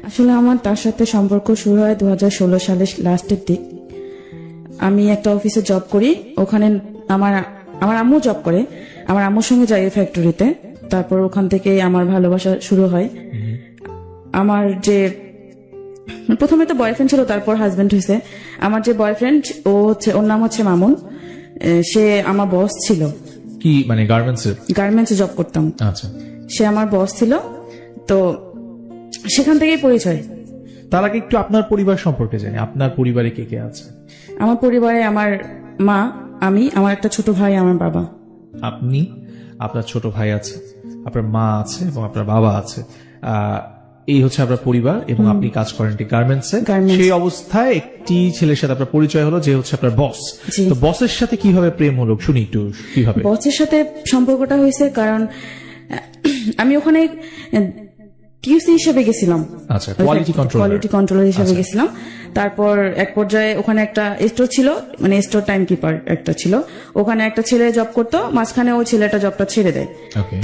আসলে আমার তার সাথে সম্পর্ক শুরু হয় 2016 সালের লাস্টের দিক। আমি একটা অফিসে জব করি, ওখানে আমার আমার আম্মু জব করে, আমার আম্মুর সঙ্গে যাই ফ্যাক্টরিতে। তারপর ওখান থেকে আমার ভালোবাসা শুরু হয়। আমার যে প্রথমে তো বয়ফ্রেন্ড ছিল, তারপর হাজবেন্ড হয়েছে। আমার যে বয়ফ্রেন্ড ওর নাম হচ্ছে মামুন। সে আমার বস ছিল। কি মানে গার্মেন্টসে জব করতাম। আচ্ছা, সে আমার বস ছিল, তো সেখান থেকেই পরিচয়। তার আগে একটু আপনার পরিবার সম্পর্কে জানি। আপনার পরিবারে কে কে আছে? আমার পরিবারে আমার মা, আমি, আমার একটা ছোট ভাই, আমার বাবা। আপনি, আপনার ছোট ভাই আছে, আপনার মা আছে এবং আপনার বাবা আছে। এই হচ্ছে আপনার পরিবার এবং আপনি কাজ করেন গার্মেন্টসে। সেই অবস্থায় একটি ছেলের সাথে আপনার পরিচয় হলো, যে হচ্ছে আপনার বস। তো বসের সাথে কিভাবে প্রেম হলো শুনি একটু। কিভাবে বসের সাথে সম্পর্কটা হয়েছে? কারণ আমি ওখানে টিউসি হিসেবে গেছিলাম। আচ্ছা, কোয়ালিটি কন্ট্রোলার হিসেবে গেছিলাম। তারপর এক পর্যায়ে ওখানে একটা স্টোর ছিল, মানে স্টোর টাইম কিপার একটা ছিল। ওখানে একটা ছেলে জব করতো, মাঝখানে ওই ছেলেটা জবটা ছেড়ে দেয়।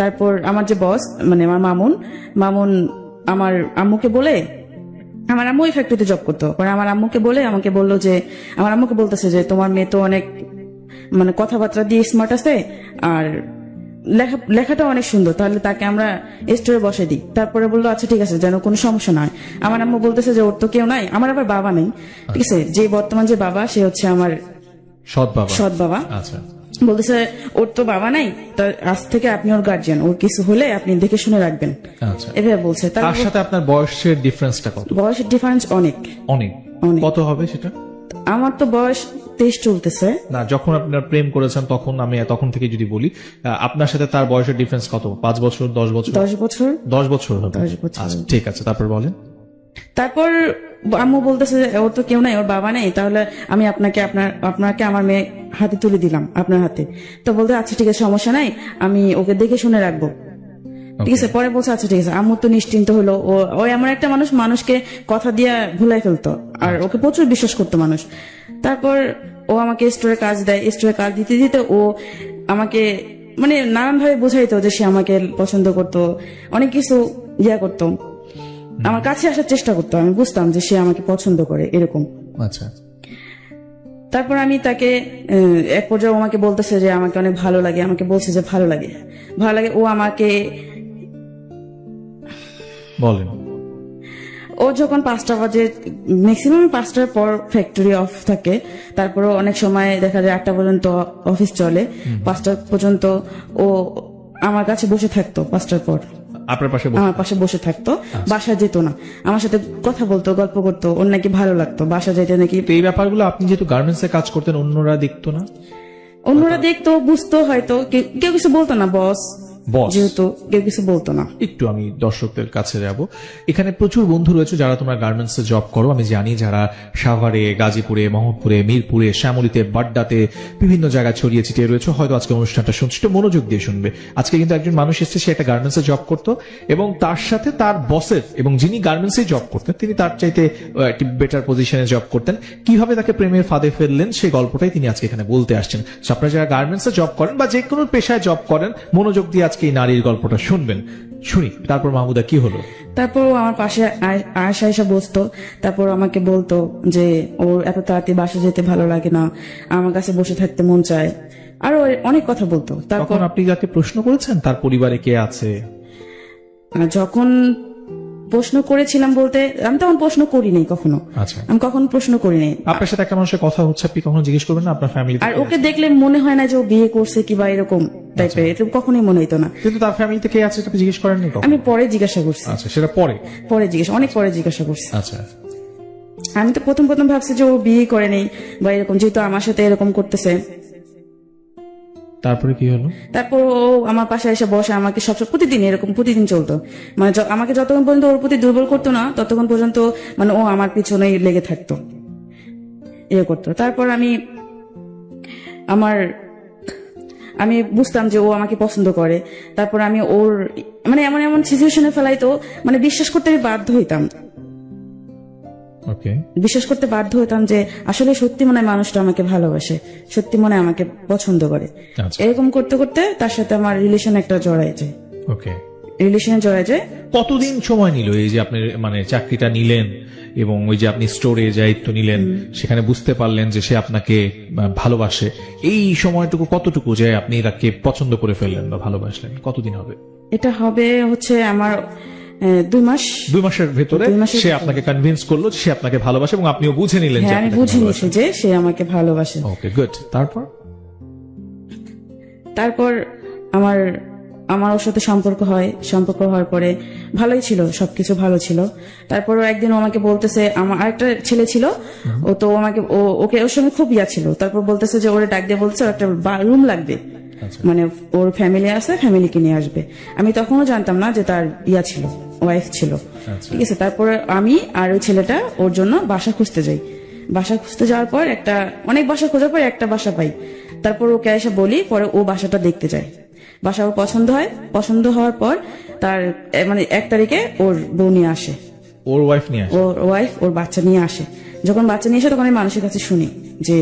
তারপর আমার যে বস, মানে আমার মামুন আমার আম্মুকে বলে, আমার আম্মু ওই ফ্যাক্টরিতে জব করতো, পরে আমার আম্মুকে বলে আমাকে বললো যে, আমার আম্মুকে বলতেছে যে তোমার মেয়ে তো অনেক মানে কথাবার্তা দিয়ে স্মার্ট আছে, আর লেখাটা অনেক সুন্দর, তাহলে তাকে আমরা স্টোরে বসে দিই। তারপরে বললো আচ্ছা ঠিক আছে, যেন কোনো সমস্যা না হয়। আমার আম্মু বলতেছে যে ওর তো কেউ নাই, আমার আবার বাবা নেই, ঠিক আছে। যে বর্তমান যে বাবা, সে হচ্ছে আমার সৎ বাবা। আচ্ছা, বলতেছে ওর তো বাবা নাই, আজ থেকে আপনি ওর গার্জিয়ান, ওর কিছু হলে আপনি দেখে শুনে রাখবেন। আচ্ছা, এভাবে বলছে। তার সাথে আপনার বয়সের ডিফারেন্সটা কত? বয়সের ডিফারেন্স অনেক। কত হবে সেটা? আমার তো বয়স 23 চলতেছে। না, যখন আপনার প্রেম করেছেন তখন, আমি তখন থেকে যদি বলি, আপনার সাথে তার বয়সের ডিফারেন্স কত? 5 বছর, 10 বছর? 10 বছর। 10 বছর হবে। আচ্ছা, ঠিক আছে, তারপর বলেন। তারপর আম্মু বলতেছে ওর তো কেউ নাই, ওর বাবা নেই, তাহলে আমি আপনাকে আমার মেয়ে হাতে তুলে দিলাম, আপনার হাতে। তো বলতে আচ্ছা ঠিক আছে, সমস্যা নাই, আমি ওকে দেখে শুনে রাখবো, ঠিক আছে। পরে বলছে আচ্ছা ঠিক আছে। আম্মু তো নিশ্চিন্ত হলো। ও এমন একটা মানুষকে কথা দিয়ে ভুলাই ফেলতো, আর ওকে প্রচুর বিশ্বাস করতো মানুষ। তারপর ও আমাকে স্টোরে কাজ দেয়, স্টোরে কাজ দিতে দিতে ও আমাকে মানে নানান ভাবে বোঝাইতো যে সে আমাকে পছন্দ করতো, অনেক কিছু করতো, আমার কাছে আসার চেষ্টা করতো। আমি বুঝতাম যে সে আমাকে পছন্দ করে, এরকম। আচ্ছা, তারপর আমি তাকে এক পর্যায়ে আমাকে বলতেছে যে আমাকে অনেক ভালো লাগে, আমাকে বলছে যে ভালো লাগে। ও আমাকে বলেন। ও যখন 5টা বাজে, ম্যাক্সিমাম 5টার পর ফ্যাক্টরি অফ থাকে, তারপরে অনেক সময় দেখা যায় 8টা পর্যন্ত অফিস চলে, 5টা পর্যন্ত ও আমার কাছে বসে থাকতো। 5টার পর আমার পাশে বসে থাকতো, বাসায় যেত না, আমার সাথে কথা বলতো, গল্প করতো, ওর নাকি ভালো লাগতো, বাসা যেতে নাকি। এই ব্যাপারগুলো আপনি যেহেতু গার্মেন্টসে কাজ করতেন, অন্যরা দেখতো না? অন্যরা দেখতো, বুঝতো হয়তো, কেউ কিছু বলতো না, বস যেহেতু কেউ কিছু বলতো না। একটু আমি দর্শকদের কাছে যাব। এখানে প্রচুর বন্ধু রয়েছে যারা তোমরা গার্মেন্টসে জব করো, আমি জানি, যারা সাভারে, গাজীপুরে, মোহাম্মদপুরে, মিরপুরে, শ্যামলীতে, বাড্ডাতে, বিভিন্ন জায়গায় ছড়িয়ে ছিটিয়ে রয়েছে। হয়তো আজকে অনুষ্ঠানটা শুনছে, একটু মনোযোগ দিয়ে শুনবে। আজকে কিন্তু একজন মানুষ এসেছে, সে একটা গার্মেন্টসে জব করতো এবং তার সাথে তার বসের, এবং যিনি গার্মেন্টসে জব করতেন তিনি তার চাইতে একটি বেটার পজিশনে জব করতেন। কিভাবে তাকে প্রেমের ফাঁদে ফেললেন সেই গল্পটাই তিনি আজকে এখানে বলতে আসছেন। আপনারা যারা গার্মেন্টসে জব করেন বা যে কোনো পেশায় জব করেন, মনোযোগ দিয়ে আজকে এই নারীর গল্পটা শুনবেন। শুনি। তারপর মাহমুদা, কি হলো? তারপর আমার পাশে আয়সা এসে বসতো, তারপর আমাকে বলতো যে ওর এত তাড়াতাড়ি বাসা যেতে ভালো লাগে না, আমার কাছে বসে থাকতে মন চায়, আরো অনেক কথা বলতো। তখন আপনি যাকে প্রশ্ন করেছেন তার পরিবারে কে আছে? যখন প্রশ্ন করেছিলাম বলতে, আমি তখন প্রশ্ন করিনি কখনো। আচ্ছা, আমি কখনো প্রশ্ন করিনি। আপনার সাথে একটা মানুষের কথা হচ্ছে, আপনি কখনো জিজ্ঞেস করবেন না আপনার ফ্যামিলি? আর ওকে দেখলে মনে হয় না যে ও বিয়ে করছে কিংবা এরকম টাইপের, এটা কখনোই মনে হইতো না। কিন্তু তার ফ্যামিলিতে কে আছে আপনি জিজ্ঞেস করেননি? আমি পরে জিজ্ঞাসা করছি। আচ্ছা, সেটা অনেক পরে জিজ্ঞাসা করছি। আচ্ছা, আমি তো প্রথম ভাবছি যে ও বিয়ে করেনি বা এরকম, যেহেতু আমার সাথে এরকম করতেছে। তারপরে কি হলো? তারপর ও আমার পাশে এসে বসে, আমাকে সবসময় প্রতিদিন চলতো, মানে আমাকে যতক্ষণ পর্যন্ত ওর প্রতি দুর্বল করতো না, ততক্ষণ পর্যন্ত মানে ও আমার পিছনেই লেগে থাকতো, করতো। তারপর আমি বুঝতাম যে ও আমাকে পছন্দ করে। তারপর আমি ওর মানে এমন সিচুয়েশনে ফেলাইতো, মানে বিশ্বাস করতে বাধ্য হইতাম যে আসলে সত্যি মনে হয় মানুষটা আমাকে ভালোবাসে, সত্যি মনে হয় আমাকে পছন্দ করে। এরকম করতে করতে তার সাথে আমার রিলেশন একটা জড়ায় যায়। রিলেশনে জড়ায় যায়। কতদিন সময় নিল এই যে আপনি মানে চাকরিটা নিলেন এবং ওই যে আপনি স্টোরে দায়িত্ব নিলেন, সেখানে বুঝতে পারলেন যে সে আপনাকে ভালোবাসে, এই সময়টুকু কতটুকু যে আপনি তাকে পছন্দ করে ফেললেন বা ভালোবাসলেন, কতদিন হবে? এটা হবে হচ্ছে আমার 2 মাস। 2 মাসের ভেতরে সে আপনাকে কনভিন্স করলো যে সে আপনাকে ভালোবাসে এবং আপনিও বুঝে নিলেন যে হ্যাঁ, আমি আপনাকে বুঝে ভালোবাসে। নিয়েছি যে সে আমাকে ভালোবাসে। ওকে, গুড। তারপর আমার ওর সাথে সম্পর্ক হওয়ার পরে ভালোই ছিল, সবকিছু ভালো ছিল। তারপর একদিন ও আমাকে বলতেছে, আমার আরেকটা ছেলে ছিল, ও তো আমাকে ওকে ওর সঙ্গে খুব ইয়া ছিল। তারপর বলতেছে যে ওরে ডাক দিয়ে বলছে ওর একটা রুম লাগবে, মানে ওর ফ্যামিলি আছে, ফ্যামিলিকে নিয়ে আসবে। আমি তখনও জানতাম না যে তার ইয়া ছিল, ওয়াইফ ছিল। ঠিক আছে, তারপরে আমি আর ওই ছেলেটা ওর জন্য বাসা খুঁজতে যাই। বাসা খুঁজতে যাওয়ার পর অনেক বাসা খোঁজার পর একটা বাসা পাই। তারপর ওকে এসে বলি, পরে ও বাসাটা দেখতে যায়। বাসা ওর পছন্দ হওয়ার পর তার মানে 1 তারিখে ওর বউ নিয়ে আসে, ওর ওয়াইফ নিয়ে আসে, ওর ওয়াইফ ওর বাচ্চা নিয়ে আসে। যখন বাচ্চা নিয়ে আসে তখন আমি মানুষের কাছে শুনি যে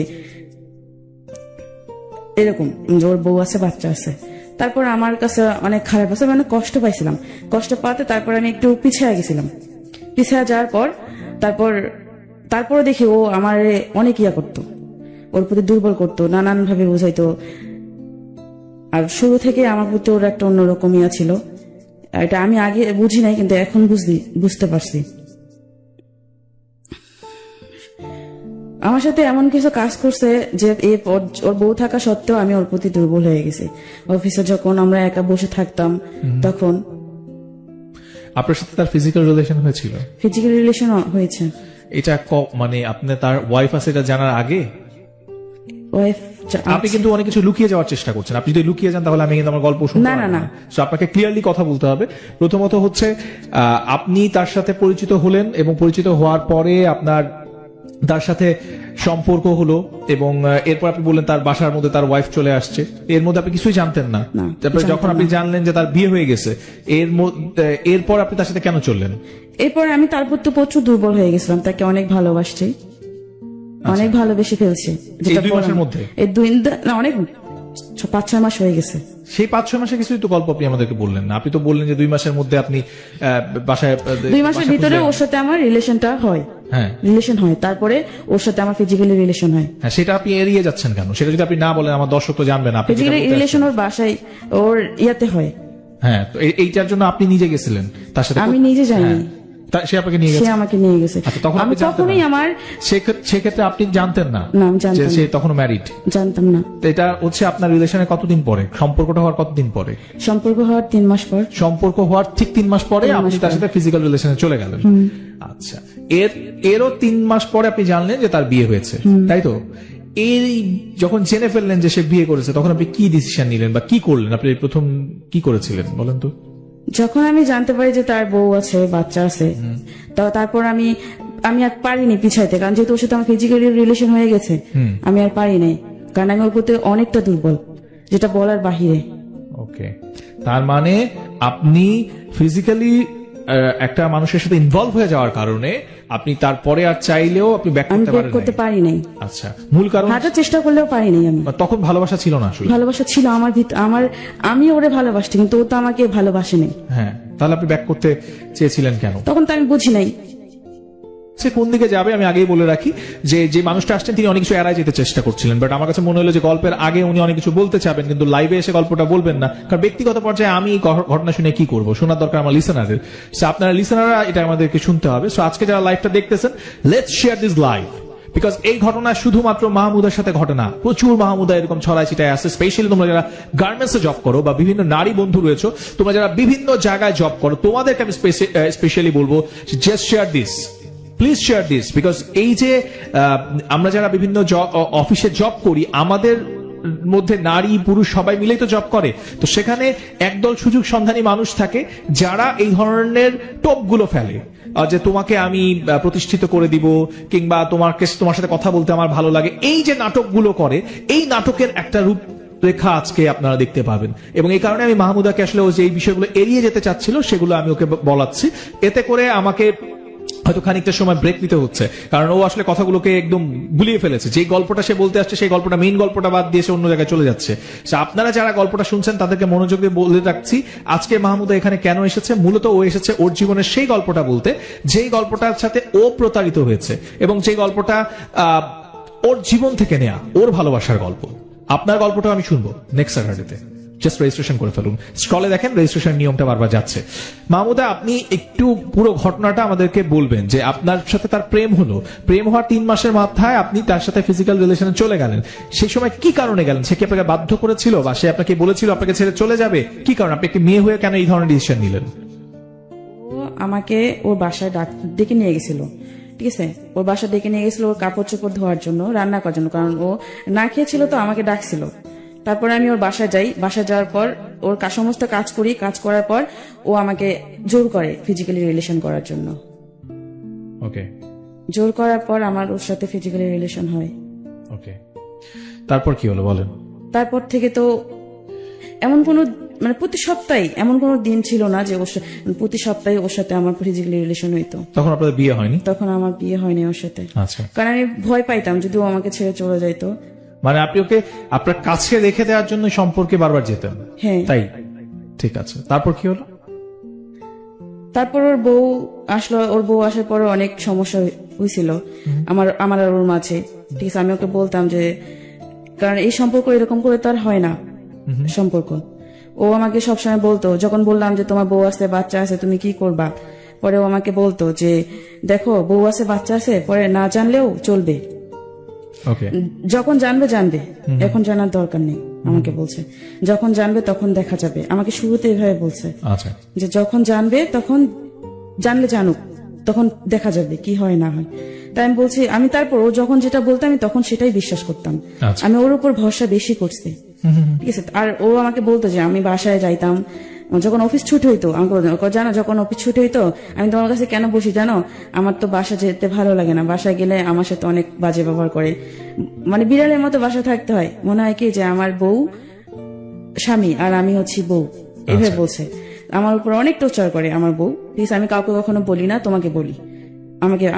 এরকম যে ওর বউ আছে, বাচ্চা আছে। তারপর আমার কাছে অনেক খারাপ আছে, মানে কষ্ট পাইছিলাম। কষ্ট পাতে তারপর আমি একটু পিছিয়ে গেছিলাম। পিছিয়ে যাওয়ার পর তারপরে দেখি ও আমার অনেক ইয়া করতো, ওর প্রতি দুর্বল করতো, নানান ভাবে বুঝাইতো। আর শুরু থেকে আমার প্রতি ওর একটা অন্যরকম ইয়া ছিল। এটা আমি আগে বুঝি নাই, কিন্তু এখন বুঝতে পারছি। আমার সাথে এমন কিছু কাজ করছে যে ওর বউ থাকা সত্ত্বেও আমি ওর প্রতি দুর্বল হয়ে গেছি। অফিসে যখন আমরা একা বসে থাকতাম তখন। আপনার সাথে তার ফিজিক্যাল রিলেশন হয়েছিল? ফিজিক্যাল রিলেশন হয়েছে। এটা মানে আপনি তার ওয়াইফ আছে এটা জানার আগে? ওয়াইফ। আপনি কিন্তু অনেক কিছু লুকিয়ে যাওয়ার চেষ্টা করছেন। আপনি যদি লুকিয়ে যান তাহলে আমি কিন্তু আমার গল্প শুনতে পারবো না। সো আপনাকে ক্লিয়ারলি কথা বলতে হবে। প্রথমত হচ্ছে আপনি তার সাথে পরিচিত হলেন এবং পরিচিত হওয়ার পরে আপনার তার সাথে সম্পর্ক হলো এবং এরপর আপনি বললেন তার বাসার মধ্যে তার ওয়াইফ চলে আসছে। এর মধ্যে আপনি কিছুই জানতেন না। তারপরে যখন আপনি জানলেন যে তার বিয়ে হয়ে গেছে, এরপর আপনি তার সাথে কেন চললেন? এরপর আমি তার প্রতি প্রচুর দুর্বল হয়ে গেছিলাম। তাকে অনেক ভালোবাসছি, অনেক ভালোবেসে ফেলছি। এই 2 মাসের মধ্যে? এই 2 না, অনেক 5-6 মাস হয়ে গেছে। সেই 5-6 মাসে কিছুই তো গল্প আপনি আমাদেরকে বললেন না। আপনি তো বললেন যে 2 মাসের মধ্যে আপনি বাসায় 2 মাসের ভিতরে ওর সাথে আমার রিলেশনটা হয়। হ্যাঁ, রিলেশন হয়। তারপরে ওর সাথে আমার ফিজিক্যালি রিলেশন হয়। হ্যাঁ, সেটা আপনি এড়িয়ে যাচ্ছেন কেন? সেটা যদি আপনি না বলেন আমার দর্শক তো জানবে না। ফিজিক্যালি রিলেশন ওর বাসায় ওর ইয়াতে হয়। হ্যাঁ, তো এইটার জন্য আপনি নিজে গেছিলেন তার সাথে? আমি নিজে যাইনি, সে আপনাকে নিয়ে গেছে। সে আমাকে নিয়ে গেছে। তখন আমি তখনই আমার সেক্ষেত্রে আপনি জানতেন না না, আমি জানতাম যে সে তখন ম্যারিড? জানতাম না। তো এটা হচ্ছে আপনার রিলেশনের কতদিন পরে? সম্পর্কটা হওয়ার কতদিন পরে? সম্পর্ক হওয়ার 3 মাস পর। সম্পর্ক হওয়ার ঠিক 3 মাস পরে আপনি তার সাথে ফিজিক্যাল রিলেশনে চলে গেলেন। আচ্ছা, এরও 3 মাস পরে আপনি জানলেন যে তার বিয়ে হয়েছে, তাই তো? এই যখন জেনে ফেললেন যে সে বিয়ে করেছে, তখন আপনি কি ডিসিশন নিলেন বা কি করলেন? আপনি প্রথম কি করেছিলেন বলেন তো? যখন আমি জানতে পারি যে তার বউ আছে, বাচ্চা আছে, তারপর আমি আর পারিনি পিছাইতে, কারণ যেহেতু ওর সাথে আমার ফিজিক্যালি রিলেশন হয়ে গেছে, আমি আর পারি নাই, কারণ আমি ওর প্রতি অনেকটা দুর্বল, যেটা বলার বাহিরে। ওকে, তার মানে আপনি ফিজিক্যালি একটা মানুষের সাথে ইনভলভ হয়ে যাওয়ার কারণে আপনি তারপরে আর চাইলেও আপনি ব্যাক করতে পারি নাই। আচ্ছা, মূল কারণ? হাঁটার চেষ্টা করলেও পারি নাই আমি। তখন ভালোবাসা ছিল না? আসলে ভালোবাসা ছিল আমার ভিতর, আমি ওরে ভালোবাসছি, কিন্তু ও তো আমাকে ভালোবাসে নাই। হ্যাঁ, তাহলে আপনি ব্যাক করতে চেয়েছিলেন কেন? তখন তো আমি বুঝি নাই সে কোন দিকে যাবে। আমি আগেই বলে রাখি যে মানুষটা আসছেন তিনি অনেক কিছু এড়াই যেতে চেষ্টা করছিলেন, বাট আমার কাছে মনে হলো যে গল্পের আগে উনি অনেক কিছু বলতে চাবেন, কিন্তু লাইভে এসে গল্পটা বলবেন না, কারণ ব্যক্তিগত পর্যায়ে আমি ঘটনা শুনে কি করবো, শোনার দরকার আমার লিসেনারের। আপনারা লিসেনাররা এটা আমাদেরকে শুনতে হবে। সো আজকে যারা লাইভটা দেখতেছেন, let's share this live, because এই ঘটনা শুধুমাত্র মাহমুদার সাথে ঘটে না, প্রচুর মাহমুদা এরকম ছড়ায় ছিটায় আছে। স্পেশালি তোমরা যারা গার্মেন্টসে জব করো বা বিভিন্ন নারী বন্ধু রয়েছে, তোমরা যারা বিভিন্ন জায়গায় জব করো, তোমাদেরকে আমি স্পেশালি বলবো just share this, please share this, because এই যে আমরা যারা বিভিন্ন অফিসে জব করি, আমাদের মধ্যে নারী পুরুষ সবাই মিলেই তো জব করে, তো সেখানে একদল সুযোগ সন্ধানী মানুষ থাকে যারা এই ধরনের টোপগুলো ফেলে যে তোমাকে আমি প্রতিষ্ঠিত করে দিব, কিংবা তোমার সাথে কথা বলতে আমার ভালো লাগে। এই যে নাটকগুলো করে, এই নাটকের একটা রূপ রেখা আজকে আপনারা দেখতে পাবেন, এবং এই কারণে আমি মাহমুদাকে আসলে ও যে এই বিষয়গুলো এড়িয়ে যেতে চাচ্ছিল সেগুলো আমি ওকে বলাচ্ছি। এতে করে আমাকে হয়তো খানিকটা সময় ব্রেক নিতে হচ্ছে, কারণ ও আসলে কথাগুলোকে একদম গুলিয়ে ফেলেছে। যে গল্পটা সে বলতে আসছে সেই গল্পটা, মেইন গল্পটা বাদ দিয়ে সে অন্য জায়গায় চলে যাচ্ছে। আপনারা যারা গল্পটা শুনছেন তাদেরকে মনোযোগ দিয়ে বলে রাখছি, আজকে মাহমুদা এখানে কেন এসেছে। মূলত ও এসেছে ওর জীবনের সেই গল্পটা বলতে, যেই গল্পটার সাথে ও প্রতারিত হয়েছে এবং যে গল্পটা ওর জীবন থেকে নেয়া, ওর ভালোবাসার গল্প। আপনার গল্পটা আমি শুনবো নেক্সট স্যাটারডেতে। জাস্ট রেজিস্ট্রেশন করে ফেলুন। স্ক্রলে দেখেন রেজিস্ট্রেশন নিয়মটা বারবার যাচ্ছে। মাহমুদা, আপনি একটু পুরো ঘটনাটা আমাদেরকে বলবেন যে আপনার সাথে তার প্রেম হলো, প্রেম হওয়ার 3 মাসের মাথায় আপনি তার সাথে ফিজিক্যাল রিলেশনে চলে গেলেন। সেই সময় কি কারণে গেলেন? সে কি আপনাকে বাধ্য করেছিল বা সে আপনাকে বলেছিল আপনাকে ছেড়ে চলে যাবে? কি কারণ? আপনি একটি মেয়ে হয়ে কেন এই ধরনের ডিসিশন নিলেন? ও আমাকে ওর বাসায় ডেকে নিয়ে গেছিল, ঠিক আছে? ওর বাসা ডেকে নিয়ে গেছিল ওর কাপড় চোপড় ধোয়ার জন্য, রান্না করার জন্য, কারণ ও না খেয়েছিল, তো আমাকে ডাকছিল। তারপরে আমি ওর বাসায় যাই, বাসায় যাওয়ার পর ওর সমস্ত কাজ করি, কাজ করার পর ও আমাকে জোর করে ফিজিক্যালি রিলেশন করার জন্য। ওকে, জোর করার পর আমার ওর সাথে ফিজিক্যালি রিলেশন হয়। ওকে, তারপর কি হলো বলেন? তারপর থেকে তো এমন কোনো মানে প্রতি সপ্তাহে এমন কোনো দিন ছিল না যে প্রতি সপ্তাহে ওর সাথে আমার ফিজিক্যালি রিলেশন হইতো। তখন আপনাদের বিয়ে হয়নি? তখন আমার বিয়ে হয়নি ওর সাথে। আচ্ছা, কারণ আমি ভয় পাইতাম যদি ও আমাকে ছেড়ে চলে যাইতো। মানে আপনি ওকে আপনার কাছে রেখে দেওয়ার জন্য সম্পর্কে বারবার যেতেন? হ্যাঁ। তাই, ঠিক আছে। তারপর কি হলো? তারপর ওর বউ আসলো, ওর বউ আসার পরে অনেক সমস্যা হয়েছিল আমার আর ওর মাঝে, ঠিক আছে? আমি ওকে বলতাম যে, কারণ এই সম্পর্ক এরকম করে তো আর হয় না সম্পর্ক। ও আমাকে সবসময় বলতো, যখন বললাম যে তোমার বউ আছে, বাচ্চা আছে, তুমি কি করবা, পরে ও আমাকে বলতো যে দেখো বউ আছে, বাচ্চা আছে, পরে না জানলেও চলবে, ওকে, যখন জানবে জানবে, এখন জানার দরকার নেই। আমাকে বলছে যখন জানবে তখন দেখা যাবে। আমাকে শুরুতে এভাবে বলছে, আচ্ছা, যে যখন জানবে তখন, জানলে জানুক, তখন দেখা যাবে কি হয় না হয়। তাই আমি বলছি, আমি তারপর ও যখন যেটা বলতো আমি তখন সেটাই বিশ্বাস করতাম। আচ্ছা। আমি ওর উপর ভরসা বেশি করছি, ঠিক আছে? আর ও আমাকে বলতো যে আমি বাসায় যাইতাম, যখন অফিস ছুটি হইতো আমাকে বলতো, জানো যখন অফিস ছুটি হইতো আমি তোমার কাছে কেন বসি জানো? আমার তো বাসা যেতে ভালো লাগে না, বাসায় গেলে আমার সাথে অনেক বাজে ব্যবহার করে, মানে বিড়ালের মতো বাসায় থাকতে হয়, মনে হয় কি যে আমার বউ স্বামী আর আমি হচ্ছি বউ, এভাবে বলছে। আমার উপর অনেক টর্চার করে আমার বউ, প্লিজ। আমি কাউকে কখনো বলি না, তোমাকে বলি।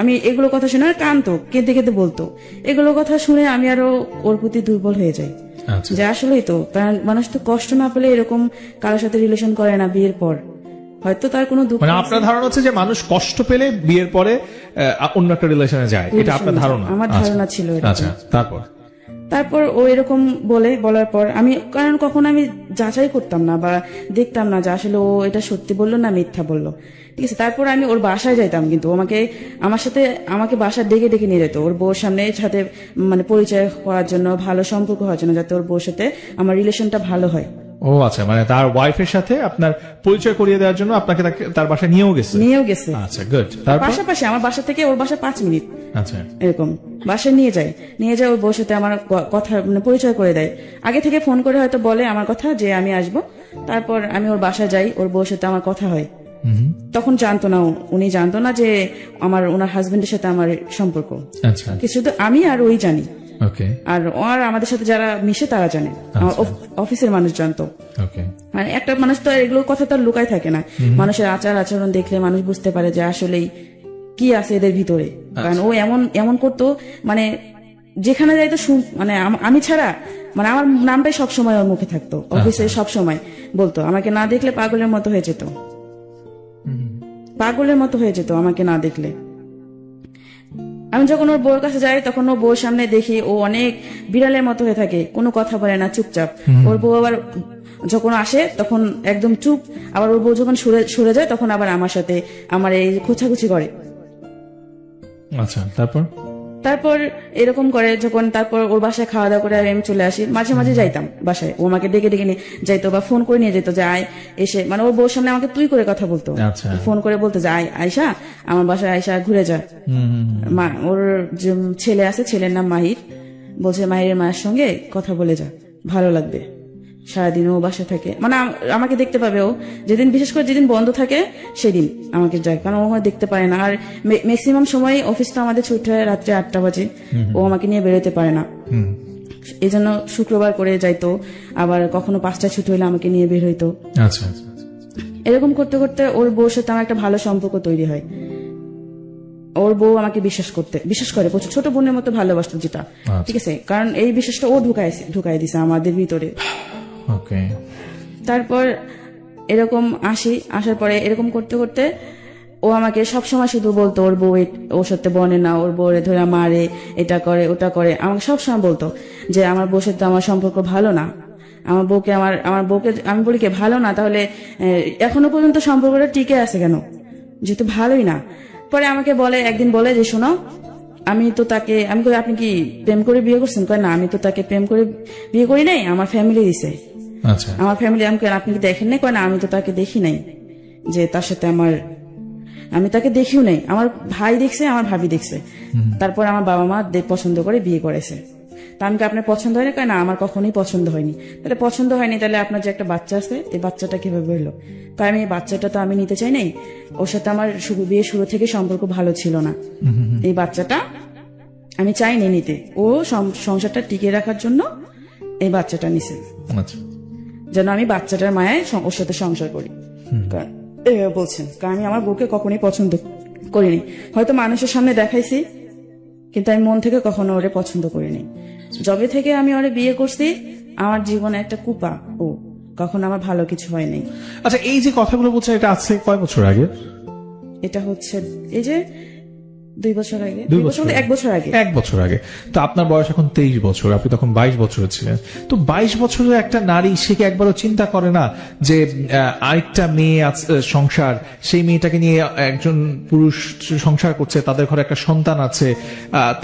আমি এগুলো কথা শুনে কাঁদতো, কেঁদে কেঁদে বলতো। এগুলো কথা শুনে আমি আরো ওর প্রতি দুর্বল হয়ে যাই, আচ্ছা, যে আসলেই তো, কারণ মানুষ তো কষ্ট না পেলে এরকম কারোর সাথে রিলেশন করে না বিয়ের পর। হয়তো তার কোনো দুঃখ মানে আপনার ধারণা হচ্ছে যে মানুষ কষ্ট পেলে বিয়ের পরে অন্য একটা রিলেশনে যায়, এটা আপনার ধারণা? আমার ধারণা ছিল এরকম। আচ্ছা, তারপর ও এরকম বলার পর আমি, কারণ কখনো আমি যাচাই করতাম না বা দেখতাম না যে আসলে ও এটা সত্যি বললো না মিথ্যা বললো, ঠিক আছে? তারপর আমি ওর বাসায় যাইতাম, কিন্তু আমাকে বাসায় ডেকে ডেকে নিয়ে যেত ওর বউর সাথে মানে পরিচয় করার জন্য, ভালো সম্পর্ক হওয়ার জন্য, যাতে ওর বউর সাথে আমার রিলেশনটা ভালো হয়। ও আচ্ছা, মানে তার ওয়াইফের সাথে আপনার পরিচয় করিয়ে দেওয়ার জন্য আপনাকে তার বাসায় নিয়েও গেছে? আচ্ছা, গুড। পাশাপাশি আমার বাসা থেকে ওর বাসা 5 মিনিট, আচ্ছা, এরকম বাসায় নিয়ে যায় ওর বউর সাথে আমার কথা মানে পরিচয় করে দেয়। আগে থেকে ফোন করে হয়তো বলে আমার কথা যে আমি আসবো, তারপর আমি ওর বাসায় যাই, ওর বউর সাথে আমার কথা হয়। তখন জানতো না, উনি জানতো না যে ওনার হাজবেন্ডের সাথে আমার সম্পর্ক। আচ্ছা, শুধু আমি আর ওই জানি, ওকে, আর আমাদের সাথে যারা মিশে তারা জানে, আমার অফিসের মানুষ জানতো। ওকে, মানে একটা মানুষ তো এগুলোর কথা তো লুকায় থাকে না, মানুষের আচার আচরণ দেখলে মানুষ বুঝতে পারে যে আসলেই কি আছে এদের ভিতরে। কারণ ও এমন করতো, মানে যেখানে যাইতো মানে আমি ছাড়া, মানে আমার নামটাই সবসময় ওর মুখে থাকতো, অফিসে সবসময় বলতো, আমাকে না দেখলে পাগলের মতো হয়ে যেত, আমাকে না দেখলে। আমি যখন ওর বউর কাছে যাই তখন ওর বউর সামনে দেখি ও অনেক বিড়ালের মতো হয়ে থাকে, কোনো কথা বলে না, চুপচাপ। ওর বউ আবার যখন আসে তখন একদম চুপ, আবার ওর বউ যখন সরে যায় তখন আবার আমার সাথে আমার এই খোঁচাখুচি করে। আচ্ছা, তারপর এরকম করে যখন, তারপর ওর বাসায় খাওয়া দাওয়া করে আমি চলে আসি, মাঝে মাঝে যাইতাম বাসায়, ও আমাকে ডেকে ডেকে নিয়ে যাইতো বা ফোন করে নিয়ে যেত যে আয়, এসে মানে ওর বউর সামনে আমাকে তুই করে কথা বলতো, ফোন করে বলতো যে আয়শা আমার বাসায়, আয়শা ঘুরে যা। ওর যে ছেলে আছে, ছেলের নাম মাহির, বলছে মাহিরের মায়ের সঙ্গে কথা বলে যা, ভালো লাগবে। সারাদিন ও বাসায় থাকে, মানে আমাকে দেখতে পাবে ও, বিশেষ করে যেদিন বন্ধ থাকে সেদিন আমাকে যায়, কারণ ও দেখতে পারে না। আর ম্যাক্সিমাম সময় অফিস তো আমাদের ছুটি হয় রাত্রে 8টা বাজে, ও আমাকে নিয়ে বেরোতে পারে না, এই জন্য শুক্রবার করে যাইতো, আবার কখনো 5টায় ছুটি হলে আমাকে নিয়ে বের হইতো। এরকম করতে করতে ওর বউর সাথে আমার একটা ভালো সম্পর্ক তৈরি হয়। ওর বউ আমাকে বিশ্বাস করে প্রচুর, ছোট বোনের মতো ভালোবাসতো যেটা, ঠিক আছে, কারণ এই বিশ্বাসটা ও ঢুকাই দিছে আমাদের ভিতরে। ওকে। তারপর এরকম আসার পরে এরকম করতে করতে ও আমাকে সবসময় শুধু বলতো ওর বউ ওর সাথে বনে না, ওর বউরে ধরে মারে, এটা করে ওটা করে, আমাকে সবসময় বলতো যে আমার বউর সাথে আমার সম্পর্ক ভালো না, আমার বউকে আমি বলি কে ভালো না, তাহলে এখনো পর্যন্ত সম্পর্কটা টিকে আছে কেন, যেহেতু ভালোই না। পরে আমাকে একদিন বলে যে শোনো, আমি কই আপনি কি প্রেম করে বিয়ে করছেন? কয় না, আমি তো তাকে প্রেম করে বিয়ে করি নাই, আমার ফ্যামিলি দিছে। আচ্ছা। আমার ফ্যামিলি, আপনি কি দেখেন নাই? কয় না, আমি তো তাকে দেখি নাই, যে তার সাথে আমি তাকে দেখিও নাই, আমার ভাই দেখছে, আমার ভাবি দেখছে, তারপর আমার বাবা মা পছন্দ করে বিয়ে করেছে। তা আমি আপনার পছন্দ হয়নি? কয় না, আমার কখনোই পছন্দ হয়নি। তাহলে পছন্দ হয়নি, তাহলে আপনার যে একটা বাচ্চা আছে, এই বাচ্চাটা কিভাবে হলো? তাই আমি এই বাচ্চাটা তো আমি নিতে চাই নাই, ওর সাথে আমার বিয়ে শুরু থেকে সম্পর্ক ভালো ছিল না, এই বাচ্চাটা আমি চাইনি নিতে, ও সংসারটা টিকিয়ে রাখার জন্য এই বাচ্চাটা নিছে, যেন আমি বাচ্চাটার মায়ায় ওর সাথে সংসার করি। এভাবে বলছেন, কারণ আমি আমার বউকে কখনোই পছন্দ করিনি, হয়তো মানুষের সামনে দেখাইছি, কিন্তু আমি মন থেকে কখনো ওরে পছন্দ করিনি। যবে থেকে আমি ওরে বিয়ে করছি, আমার জীবনে একটা কুপা, ও কখনো আমার ভালো কিছু হয়নি। আচ্ছা, এই যে কথাগুলো বলছেন, এটা আছে কয় বছর আগে? এটা হচ্ছে এই যে 2 বছর আগে, 2 বছর, 1 বছর আগে। 1 বছর আগে। তো আপনার বয়স এখন 23 বছর, আপনি তখন 22 বছরের ছিলেন। তো 22 বছরের একটা নারী, সে কি একবারও চিন্তা করে না যে আরেকটা মেয়ে সংসার, সেই মেয়েটাকে নিয়ে একজন পুরুষ সংসার করছে, তাদের ঘরে একটা সন্তান আছে,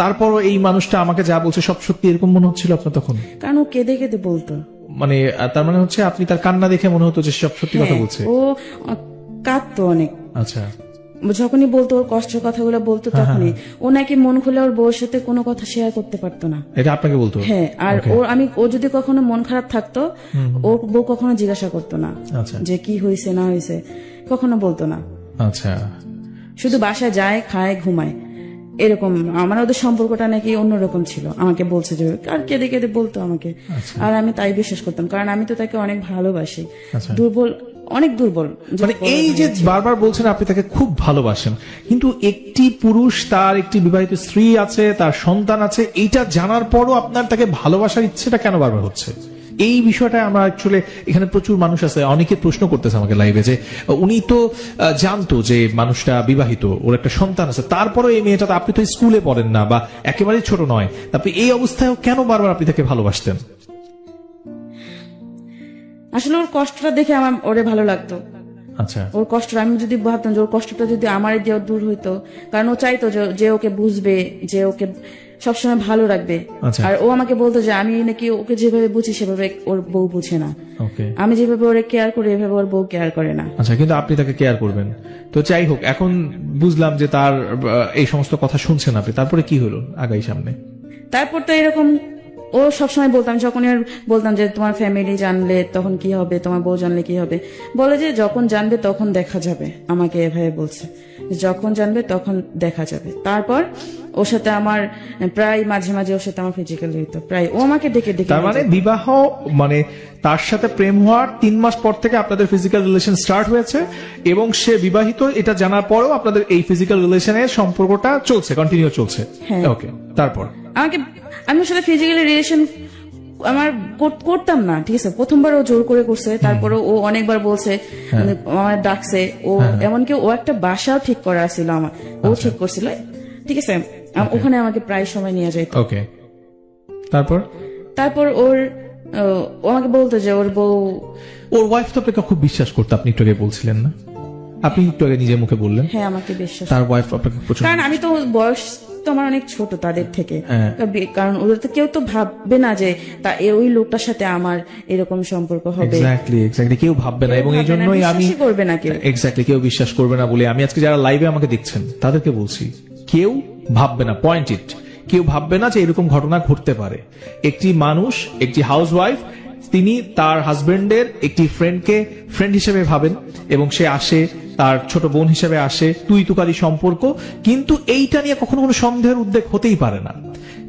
তারপরও এই মানুষটা আমাকে যা বলছে সব সত্যি, এরকম মনে হচ্ছিল আপনার তখন? কারণ ও কেঁদে কেঁদে বলতো, মানে তার মানে হচ্ছে আপনি তার কান্না দেখে মনে হতো যে সব সত্যি কথা বলছে? ও কাঁদতো অনেক। আচ্ছা। যখনই বলতো, ওর কষ্টের কথাগুলো বলতো, তখনই ও নাকি মন খুলে ওর বউর সাথে কোনো কথা শেয়ার করতে পারতো না। এটা আপনাকে বলতো? হ্যাঁ। আর ও যদি কখনো মন খারাপ থাকতো, ওর বউ কখনো জিজ্ঞাসা করতো না যে কি হয়েছে না হয়েছে, কখনো বলতো না। আচ্ছা। শুধু বাসায় যায়, খায়, ঘুমায়, এরকম। আমার ওদের সম্পর্কটা নাকি অন্যরকম ছিল, আমাকে বলছে যে, আর কেঁদে কেঁদে বলতো আমাকে। আর আমি তাই বিশ্বাস করতাম, কারণ আমি তো তাকে অনেক ভালোবাসি। অনেক দুর্বল। মানে এই যে বারবার বলছেন আপনি তাকে খুব ভালোবাসেন, কিন্তু একটি পুরুষ, তার একটি বিবাহিত স্ত্রী আছে, তার সন্তান আছে, এইটা জানার পরও আপনার তাকে ভালোবাসার ইচ্ছেটা কেন বারবার হচ্ছে? এই বিষয়টা আমরা অ্যাকচুয়ালি, এখানে প্রচুর মানুষ আছে, অনেকে প্রশ্ন করতেছে আমাকে লাইভে, যে উনি তো জানতো যে মানুষটা বিবাহিত, ওর একটা সন্তান আছে, তারপরও এই মেয়েটা, আপনি তো স্কুলে পড়েন না বা একেবারেই ছোট নয়, আপনি এই অবস্থায় কেন বারবার আপনি তাকে ভালোবাসতেন? আসলে ওর কষ্টটা দেখে আমার ওরে ভালো লাগতো। আচ্ছা। ওর কষ্ট, আমি যদি ভাবতাম যে ওর কষ্টটা যদি আমার দিয়ে দূর হইতো, কারণ ও চাইতো যে ওকে বুঝবে, যে ওকে সবসময় ভালো রাখবে। আর ও আমাকে বলতো যে আমি নাকি ওকে যেভাবে বুঝি সেভাবে ওর বউ বুঝে না, আমি যেভাবে ওরে কেয়ার করি এভাবে ওর বউ কেয়ার করে না। আচ্ছা, কিন্তু আপনি তাকে কেয়ার করবেন তো। যাই হোক, এখন বুঝলাম যে তার এই সমস্ত কথা শুনছেন আপনি, তারপরে কি হলো আগাই সামনে? তারপর তো এরকম ও সবসময় বলতাম, যখন বলতাম যে তোমার ফ্যামিলি জানলে তখন কি হবে, তোমার বউ জানলে কি হবে, বলে যে যখন জানবে তখন দেখা যাবে। আমাকে এভাবে বলছে, যখন জানবে তখন দেখা যাবে। তারপর ওর সাথে আমার প্রায় মাঝে মাঝে ওর সাথে আমার ফিজিক্যাল হইতো, প্রায় ও আমাকে ডেকে ডেকে। তার মানে বিবাহ, মানে তার সাথে প্রেম হওয়ার 3 মাস পর থেকে আপনাদের ফিজিক্যাল রিলেশন স্টার্ট হয়েছে, এবং সে বিবাহিত, এটা জানার পরেও আপনাদের এই ফিজিক্যাল রিলেশনের সম্পর্কটা চলছে, কন্টিনিউ চলছে। ওকে। তারপর আমি ওর সাথে ফিজিক্যালি রিলেশন আমার করতাম না, ঠিক আছে। প্রথমবার ও জোর করে করছে, তারপরে ও অনেকবার বলছে, আমার ডাকছে, ও এমনকি ও একটা বাসাও ঠিক করা ছিল আমার, ও ঠিক করছিল, ঠিক আছে। ওখানে আমাকে প্রায় সময় নিয়ে যেত। ওকে। তারপর ও আমাকে বলতো যে ওর বউ, ওর ওয়াইফ তো আপনাকে খুব বিশ্বাস করতো, আপনি একটু আগে বলছিলেন না? আপনি একটু আগে নিজের মুখে বললেন। হ্যাঁ, আমাকে বিশ্বাস। তার ওয়াইফ আপনাকে প্রচুর, কারণ আমি তো বয়স তো আমার অনেক ছোট তাদের থেকে, কারণ ওদের তো কেউ তো ভাববে না যে ওই লোকটার সাথে আমার এরকম সম্পর্ক হবে। এক্স্যাক্টলি কেউ ভাববে না, এবং এই জন্যই আমি করবে না কেউ, এক্স্যাক্টলি কেউ বিশ্বাস করবে না বলে আমি আজকে যারা লাইভে আমাকে দেখছেন তাদেরকে বলছি, কেউ ভাববে না, পয়েন্ট ইট, কেউ ভাববে না যে এরকম ঘটনা ঘটতে পারে। একটি মানুষ, একটি হাউসওয়াইফ, তিনি তার হাজবেন্ডের একটি ফ্রেন্ডকে ফ্রেন্ড হিসেবে ভাবেন, এবং সে আসে, তার ছোট বোন হিসেবে আসে, তুই তুকারি সম্পর্ক, কিন্তু এইটা নিয়ে কখনো কোনো সন্দেহের উদ্বেগ হতেই পারে না।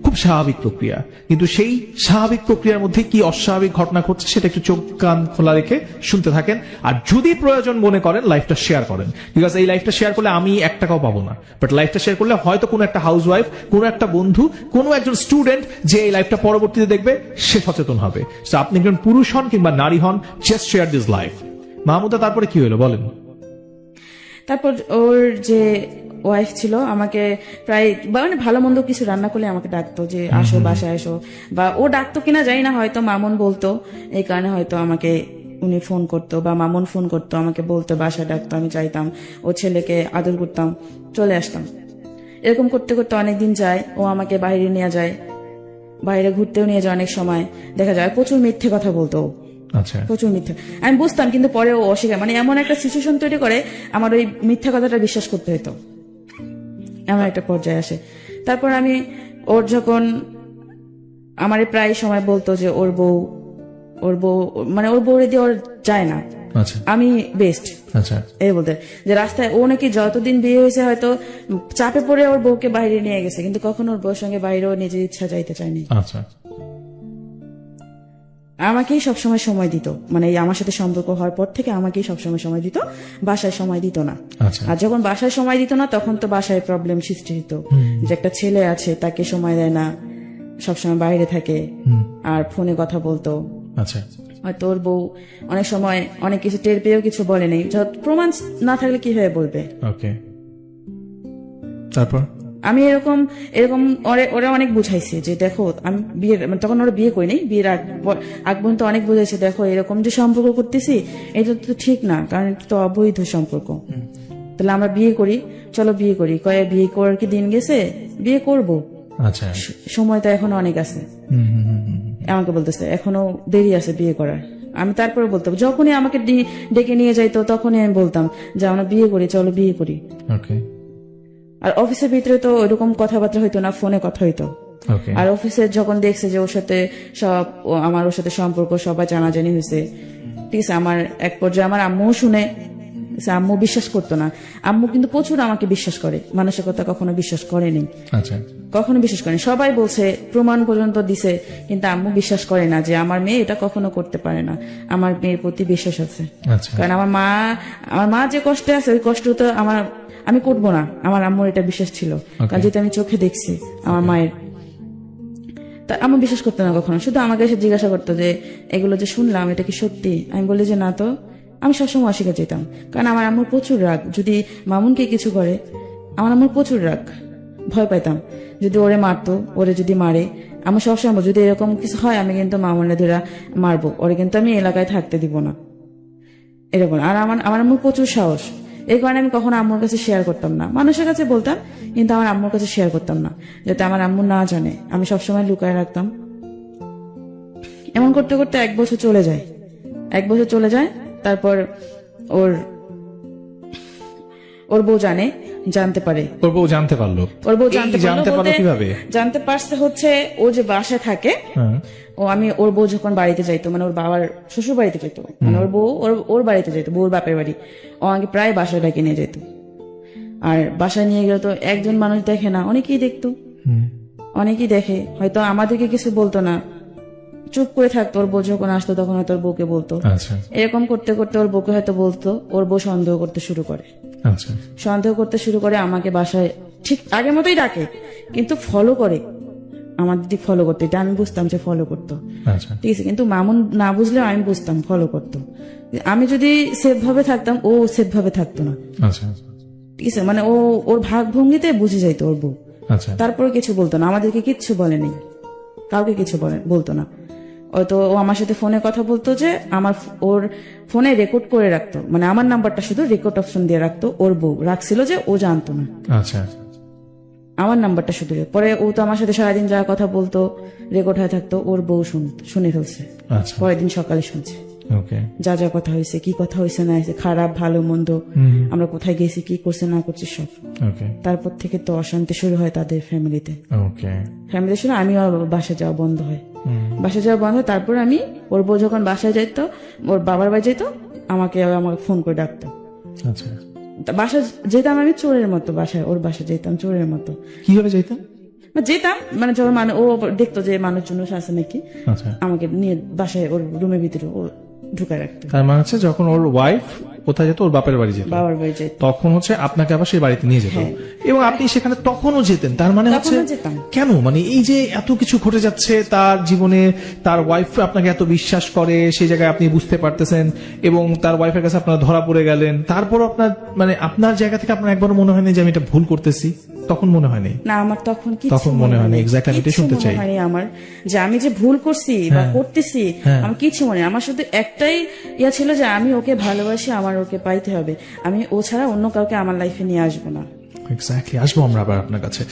খুব খুব স্বাভাবিক প্রক্রিয়া, কিন্তু সেই স্বাভাবিক প্রক্রিয়ার মধ্যে কি অস্বাভাবিক ঘটনা ঘটছে সেটা একটু চোখ কান খোলা রেখে শুনতে থাকেন। আর যদি প্রয়োজন মনে করেন লাইফটা শেয়ার করেন, বিকজ এই লাইফটা শেয়ার করলে আমি 1 টাকাও পাবো না, বাট লাইফটা শেয়ার করলে হয়তো কোনো একটা হাউসওয়াইফ, কোনো একটা বন্ধু, কোনো একজন স্টুডেন্ট যে এই লাইফটা পরবর্তীতে দেখবে সে সচেতন হবে। So আপনি একজন পুরুষ হন কিংবা নারী হন, just share this life. Mahmuda, তারপরে কি হলো বলেন? তারপর ওর যে ওয়াইফ ছিল আমাকে প্রায় মানে ভালো মন্দ কিছু রান্না করলে আমাকে ডাকতো যে আসো বাসায় আসো, বা ও ডাকতো কিনা জানি না, হয়তো মামুন বলতো, এই কারণে হয়তো আমাকে উনি ফোন করতো বা মামুন ফোন করতো, আমাকে বলতো, বাসায় ডাকতো, আমি চাইতাম, ও ছেলেকে আদর করতাম, চলে আসতাম। এরকম করতে করতে অনেকদিন যায়, ও আমাকে বাইরে নিয়ে যায়, বাইরে ঘুরতেও নিয়ে যায়, অনেক সময় দেখা যায় প্রচুর মিথ্যে কথা বলতো ও। আচ্ছা, প্রচুর মিথ্যা, আমি বুঝতাম, কিন্তু পরে ও অস্বীকার, মানে এমন একটা সিচুয়েশন তৈরি করে আমার ওই মিথ্যা কথাটা বিশ্বাস করতে হতো, এমন একটা পর্যায়ে আসে। তারপর আমি ওর যখন আমারে প্রায় সময় বলতো যে ওর বউ মানে ওর বউরে দিয়ে ওর যায় না, আচ্ছা, আমি বেস্ট, আচ্ছা, এই বলতে, যে রাস্তায় ও নাকি যতদিন বিয়ে হয়েছে হয়তো চাপে পড়ে ওর বউকে বাইরে নিয়ে গেছে, কিন্তু কখনো ওর বউর সঙ্গে বাইরেও নিজের ইচ্ছা যাইতে চায়নি। আচ্ছা, আমাকেই সবসময় সময় দিত, মানে এই আমার সাথে সম্পর্ক হওয়ার পর থেকে আমাকেই সবসময় সময় দিত, বাসায় সময় দিত না। আচ্ছা, আর যখন বাসায় সময় দিত না তখন তো বাসায় প্রবলেম সৃষ্টি হতো, যে একটা ছেলে আছে তাকে সময় দেয় না, সবসময় বাইরে থাকে আর ফোনে কথা বলতো। আচ্ছা, হয়তো ওর বউ অনেক সময় অনেক কিছু টের পেয়েও কিছু বলে নেই, প্রমাণ না থাকলে কিভাবে বলবে। ওকে, তারপর আমি এরকম ওরা অনেক বুঝাইছে যে দেখো, আমি বিয়ের তখন ওরা বিয়ে করি নাই, বিয়ের আগ পর্যন্ত অনেক বুঝাইছে, দেখো এরকম যে সম্পর্ক করতেছি এটা তো ঠিক না, কারণ এটা তো অবৈধ সম্পর্ক, তাহলে আমরা বিয়ে করি, চলো বিয়ে করি। বিয়ে করার কি দিন গেছে, বিয়ে করব, আচ্ছা, সময় তো এখনো অনেক আছে, আমাকে বলতেছে এখনো দেরি আছে বিয়ে করার। আমি তারপরে বলতাম, যখনই আমাকে ডেকে নিয়ে যাইতো তখনই আমি বলতাম যে আমরা বিয়ে করি, চলো বিয়ে করি। ওকে, আর অফিসের ভিতরে তো ওইরকম কথাবার্তা হইতো না, ফোনে কথা হইতো। ওকে, আর অফিসে যখন দেখছে যে ওর সাথে আমার ওর সাথে সম্পর্ক সবাই জানাজানি হয়েছে, ঠিক আছে, আমার এক পর্যায়ে আমার আম্মু শুনে, আম্মু বিশ্বাস করতো না, আম্মু কিন্তু প্রচুর আমাকে বিশ্বাস করে, মানুষের কথা কখনো বিশ্বাস করেনি, আচ্ছা, কখনো বিশ্বাস করেনি, সবাই বলছে, প্রমাণ পর্যন্ত দিছে, কিন্তু আম্মু বিশ্বাস করে না যে আমার মেয়ে এটা কখনো করতে পারে না, আমার মেয়ের প্রতি বিশ্বাস আছে। আচ্ছা, কারণ আমার মা যে কষ্টে আছে ওই কষ্ট তো আমি করবো না, আমার আম্মুর এটা বিশ্বাস ছিল, কারণ যেটা আমি চোখে দেখছি আমার মায়ের। তা আম্মু বিশ্বাস করতো না কখনো, শুধু আমাকে এসে জিজ্ঞাসা করতো যে এগুলো যে শুনলাম এটা কি সত্যি, আমি বলি যে না তো, আমি সবসময় অস্বীকার যেতাম, কারণ আমার আম্মুর প্রচুর রাগ, যদি মামুনকে কিছু করে আমার আম্মুর প্রচুর রাগ, ভয় পাইতাম যদি ওরে মারতো, ওরে যদি মারে আমি সবসময় যদি এরকম কিছু হয় আমি কিন্তু মামুনের ধরে মারবো, ওরে কিন্তু আমি এলাকায় থাকতে দিব না, এরকম। আর আমার আম্মুর প্রচুর সাহস, এই কারণে আমি কখনো আম্মুর কাছে শেয়ার করতাম না, মানুষের কাছে বলতাম কিন্তু আমার আম্মুর কাছে শেয়ার করতাম না, যাতে আমার আম্মু না জানে, আমি সবসময় লুকায় রাখতাম। এমন করতে করতে 1 বছর চলে যায়, 1 বছর চলে যায়, তারপর ওর বউ জানতে পারে, ওর বউ জানতে পারলো, ওর বউ জানতে পারলো কিভাবে? জানতে পারছে হচ্ছে ও যে বাসায় থাকে, ওর বউ যখন বাড়িতে যাইতো, মানে ওর বাবার শ্বশুর বাড়িতে যেত, মানে ওর বউ ওর বাড়িতে যেত, বউর বাপের বাড়ি, ও আমাকে প্রায় বাসায় ডাকে নিয়ে যেত। আর বাসায় নিয়ে গেলে তো একজন মানুষ দেখে না, অনেকেই দেখতো, অনেকেই দেখে, হয়তো আমাদেরকে কিছু বলতো না, চুপ করে থাকতো, ওর বউ যখন আসতো তখন হয়তো ওর বউকে বলতো। এরকম করতে করতে ওর বউকে হয়তো বলতো, ওর বউ সন্দেহ করতে শুরু করে, সন্দেহ করতে শুরু করে, আমাকে বাসায় ঠিক আগের মতোই ডাকে, কিন্তু ফলো করে, আমার দিদি ফলো করতো, এটা আমি বুঝতাম যে ফলো করতো, ঠিক আছে, কিন্তু মামুন না বুঝলেও আমি বুঝতাম ফলো করতো। আমি যদি সেফ ভাবে থাকতাম ও সেফ ভাবে থাকতো না, ঠিক আছে, মানে ওর ভাগ ভঙ্গিতে বুঝে যাইতো ওর বউ, তারপরে কিছু বলতো না, আমাদেরকে কিচ্ছু বলেনি, কাউকে কিছু বলতো না। হয়তো ও আমার সাথে ফোনে কথা বলতো যে ওর ফোনে রেকর্ড করে রাখতো, মানে আমার নাম্বারটা শুধু রেকর্ড অপশন দিয়ে রাখতো, ওর বউ রাখছিল যে ও জানতো না, আমার নাম্বারটা শুধু। পরে ও তো আমার সাথে সারাদিন যা কথা বলতো রেকর্ড হয়ে থাকতো, ওর বউ শুনে ফেলছে, পরের দিন সকালে শুনছে যা যা কথা হয়েছে, কি কথা হয়েছে না হয়েছে, খারাপ ভালো মন্দ, আমরা কোথায় গেছি, কি করছে না করছে সব। তারপর থেকে তো অশান্তি শুরু হয় তাদের ফ্যামিলিতে শুরু, আমিও বাসায় যাওয়া বন্ধ হয়, তারপর আমি ওর বউ যখন বাসায় যাইতো, ওর বাবার বাড়ি যেত, আমাকে ফোন করে ডাকতো, বাসায় যেতাম আমি চোরের মতো, ওর বাসায় যেতাম চোরের মতো। কিভাবে যেতাম? যেতাম, মানে যখন ও দেখতো যে মানুষজন আছে নাকি, আচ্ছা, আমাকে নিয়ে বাসায় ওর রুমের ভিতরে ও ঢুকায় রাখতো। তার মানে হচ্ছে যখন ওর ওয়াইফ কোথায় যেত, ওর বাপের বাড়ি যেত, বাবার বাড়ি যেত, তখন হচ্ছে আপনাকে আবার সেই বাড়িতে নিয়ে যেত, হ্যাঁ। এবং আপনি সেখানে তখনও যেতেন। তার মানে হচ্ছে তখনও যেতাম। কেন, মানে এই যে এত কিছু ঘটে যাচ্ছে তার জীবনে, তার ওয়াইফ আপনাকে এত বিশ্বাস করে, সেই জায়গায় আপনি বুঝতে পারতেছেন, এবং তার ওয়াইফের কাছে আপনারা ধরা পড়ে গেলেন, তারপর আপনার মানে আপনার জায়গা থেকে আপনার একবার মনে হয়নি যে আমি এটা ভুল করতেছি? তখন মনে হয়নি? না, আমার তখন তখন মনে হয়নি। এক্স্যাক্টলি আমি এটা শুনতে চাই। হয়নি আমার যে আমি যে ভুল করছি বা করতেছি, আমার কিছু মনে নেই। আমার শুধু একটাই ইয়া ছিল যে আমি ওকে ভালোবাসি, আমার ওকে পাইতে হবে, আমি ও ছাড়া অন্য কাউকে আমার লাইফে নিয়ে আসবো না। এক্স্যাক্টলি, আসবো আমরা আবার আপনার কাছে।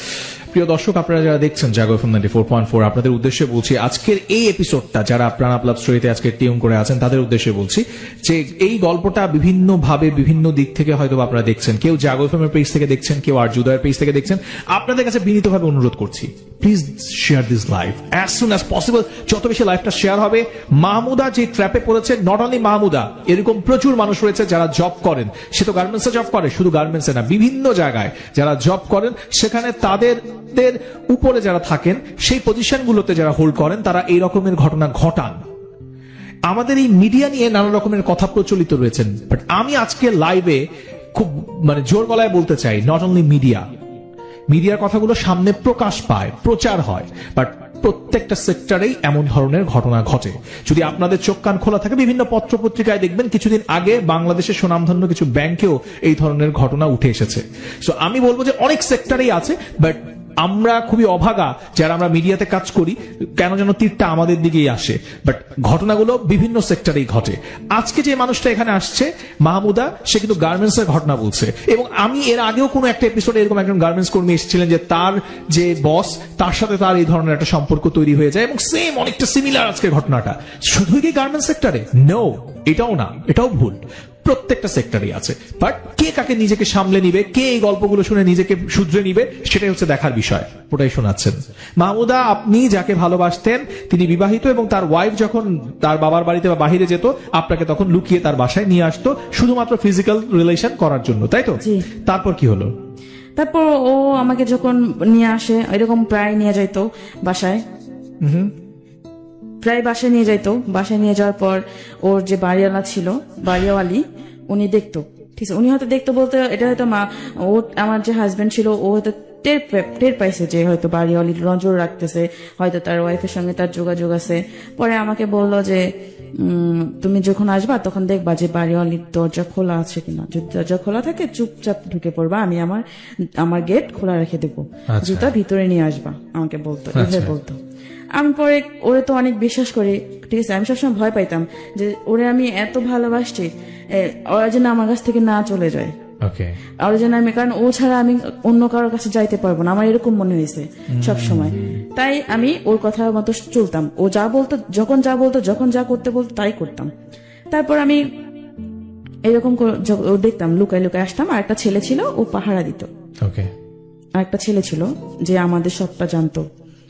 প্রিয় দর্শক, আপনারা যারা দেখছেন জাগো এফএম 94.4, আপনাদের উদ্দেশ্যে বলছি আজকের এই এপিসোডটা, যারা প্রাণ আপ লাভ স্টোরিতে আজকে টিউন করে আছেন তাদের উদ্দেশ্যে বলছি যে এই গল্পটা বিভিন্ন ভাবে বিভিন্ন দিক থেকে হয়তো আপনারা দেখছেন। কেউ জাগো এফএম এর পেজ থেকে দেখছেন, কেউ আর জুদায়ের পেজ থেকে দেখছেন। আপনাদের কাছে বিনীতভাবে অনুরোধ করছি, please share this live as soon as possible. যত বেশি লাইভটা শেয়ার হবে, মাহমুদা যে ট্র্যাপে পড়েছে, নট অনলি মাহমুদা, এরকম প্রচুর মানুষ রয়েছে যারা জব করেন। সে তো গার্মেন্টসে জব করে, শুধু গার্মেন্টসে না, বিভিন্ন জায়গায় যারা জব করেন, সেখানে তাদের উপরে যারা থাকেন, সেই পজিশনগুলোতে যারা হোল্ড করেন, তারা এই রকমের ঘটনা ঘটান। আমাদের এই মিডিয়া নিয়ে নানা রকমের কথা প্রচলিত রয়েছেন, বাট আমি আজকে লাইভে খুব মানে জোর গলায় বলতে চাই, নট অনলি মিডিয়ার কথাগুলো সামনে প্রকাশ পায়, প্রচার হয়, বাট প্রত্যেকটা সেক্টরেই এমন ধরনের ঘটনা ঘটে। যদি আপনাদের চোখ কান খোলা থাকে, বিভিন্ন পত্র পত্রিকায় দেখবেন কিছুদিন আগে বাংলাদেশের সুনামধন্য কিছু ব্যাংকেও এই ধরনের ঘটনা উঠে এসেছে। সো আমি বলবো যে অনেক সেক্টরেই আছে, বাট আমরা খুবই অভাগা যারা আমরা মিডিয়াতে কাজ করি, কেন যেন তীরটা আমাদের দিকেই আসে, বাট ঘটনাগুলো বিভিন্ন সেক্টরেই ঘটে। আজকে যে মানুষটা এখানে আসছে, মাহমুদা, সে কিন্তু গার্মেন্টস এর ঘটনা বলছে, এবং আমি এর আগেও কোনো একটা এপিসোডে এরকম একজন গার্মেন্টস কর্মী এসেছিলেন যে তার যে বস, তার সাথে তার এই ধরনের একটা সম্পর্ক তৈরি হয়ে যায়, এবং সেম অনেকটা সিমিলার আজকের ঘটনাটা। শুধুই কি গার্মেন্টস সেক্টরে? নো, এটাও না, এটাও ভুল। প্রত্যেকটা সেক্টরই আছে, বাট কে কাকে নিজেকে সামলে নিবে, কে এই গল্পগুলো শুনে নিজেকে শুধরে নিবে, সেটাই হচ্ছে দেখার বিষয়। ওটাই শোনাচ্ছেন মাহমুদা। আপনি যাকে ভালোবাসতেন তিনি বিবাহিত, এবং তার ওয়াইফ যখন তার বাবার বাড়িতে বা বাহিরে যেত, আপনাকে তখন লুকিয়ে তার বাসায় নিয়ে আসতো শুধুমাত্র ফিজিক্যাল রিলেশন করার জন্য, তাই তো? তারপর কি হলো? তারপর ও আমাকে যখন নিয়ে আসে, এরকম প্রায় নিয়ে যাইতো বাসায়, প্রায় বাসায় নিয়ে যাইতো। বাসায় নিয়ে যাওয়ার পর ওর যে বাড়িওয়ালা ছিল, বাড়িওয়ালি, উনি দেখতো, ঠিক আছে, উনি হয়তো দেখতো বলতে এটা হয়তো ও আমার যে হাজবেন্ড ছিল, ও হয়তো টের পাইছে যে হয়তো বাড়িওয়ালি নজর রাখতেছে, হয়তো তার ওয়াইফের সঙ্গে তার যোগাযোগ আছে। পরে আমাকে বললো যে তুমি যখন আসবা তখন দেখবা যে বাড়িওয়ালির দরজা খোলা আছে কিনা, যদি দরজা খোলা থাকে চুপচাপ ঢুকে পড়বা, আমি আমার গেট খোলা রেখে দেবো, জুতা ভিতরে নিয়ে আসবা, আমাকে বলতো, এভাবে বলতো। আমি পরে ওরে তো অনেক বিশ্বাস করি, ঠিক আছে, আমি সবসময় ভয় পাইতাম যে ওরে আমি এত ভালোবাসছি, ওরা যেন আমার কাছ থেকে না চলে যায়, আর যেন আমি, কারণ ও ছাড়া আমি অন্য কারোর কাছে যাইতে পারবো না, আমার এরকম মনে হয়েছে সবসময়। তাই আমি ওর কথা মতো চলতাম, ও যা বলতো, যখন যা করতে বলতো তাই করতাম। তারপর আমি এরকম দেখতাম, লুকায় লুকায় আসতাম। আর একটা ছেলে ছিল, ও পাহারা দিত। আর একটা ছেলে ছিল যে আমাদের সবটা জানতো,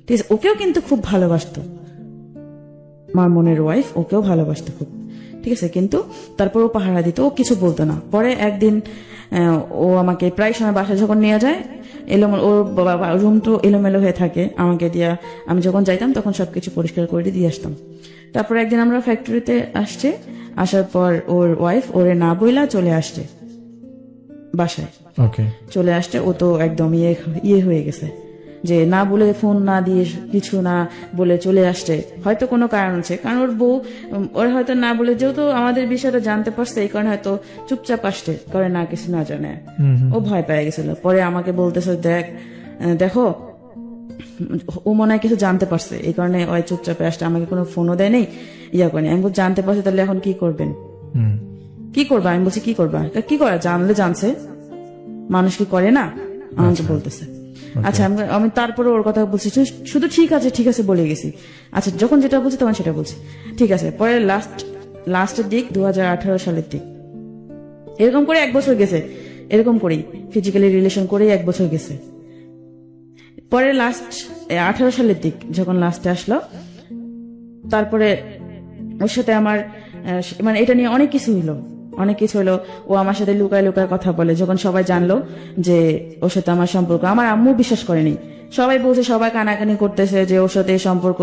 ঠিক আছে, ওকেও কিন্তু খুব ভালোবাসতো, আমার মনের ওয়াইফ ওকেও ভালোবাসতো খুব, ঠিক আছে, কিন্তু তারপর ও পাহারা দিত, ও কিছু বলতো না। পরে একদিন ও আমাকে প্রায় সময় বাসায় যখন নিয়ে যায়, ওর রুম তো এলোমেলো হয়ে থাকে, আমাকে দিয়া, আমি যখন যাইতাম তখন সবকিছু পরিষ্কার করে দিয়ে আসতাম। তারপর একদিন আমরা ফ্যাক্টরিতে আসার পর ওর ওয়াইফ ওরে না বইলা চলে আসছে বাসায়, চলে আসছে। ও তো একদম ইয়ে হয়ে গেছে যে না বলে, ফোন না দিয়ে, কিছু না বলে চলে আসছে, হয়তো কোনো কারণ আছে, কারণ ওর বউ ওর হয়তো না বলে, যেহেতু আমাদের বিষয়টা জানতে পারছে, এই কারণে হয়তো চুপচাপ আসছে, করে না কিছু না জানে, ও ভয় পেয়ে গেছিল। পরে আমাকে বলতেছে, দেখো ও মনে হয় কিছু জানতে পারছে, এই কারণে ওই চুপচাপে আসছে, আমাকে কোনো ফোনও দেয় নেই, ইয়া করেনি। আমি জানতে পারছি, তাহলে এখন কি করবেন, কি করবা? আমি বলছি কি করবা, কি করা, জানলে জানছে, মানুষ কি করে না, আমাকে বলতেছে। আচ্ছা, আমি তারপরে ওর কথা বলছি, শুধু ঠিক আছে বলে গেছি। আচ্ছা, যখন যেটা বলছি তখন সেটা বলছি, ঠিক আছে। পরে লাস্টের দিক 2018 সালের দিক, এরকম করে 1 বছর গেছে, এরকম করেই ফিজিক্যালি রিলেশন করেই 1 বছর গেছে। পরে 18 সালের দিক যখন লাস্টে আসলো, তারপরে ওর সাথে আমার মানে এটা নিয়ে অনেক কিছু হলো। ও আমার সাথে লুকায় লুকায় কথা বলে। যখন সবাই জানলো যে ওর সাথে আমার সম্পর্ক, আমার আম্মু বিশ্বাস করেনি সবাই বলছে, সবাই কানাকানি করতেছে যে ওর সাথে এই সম্পর্ক,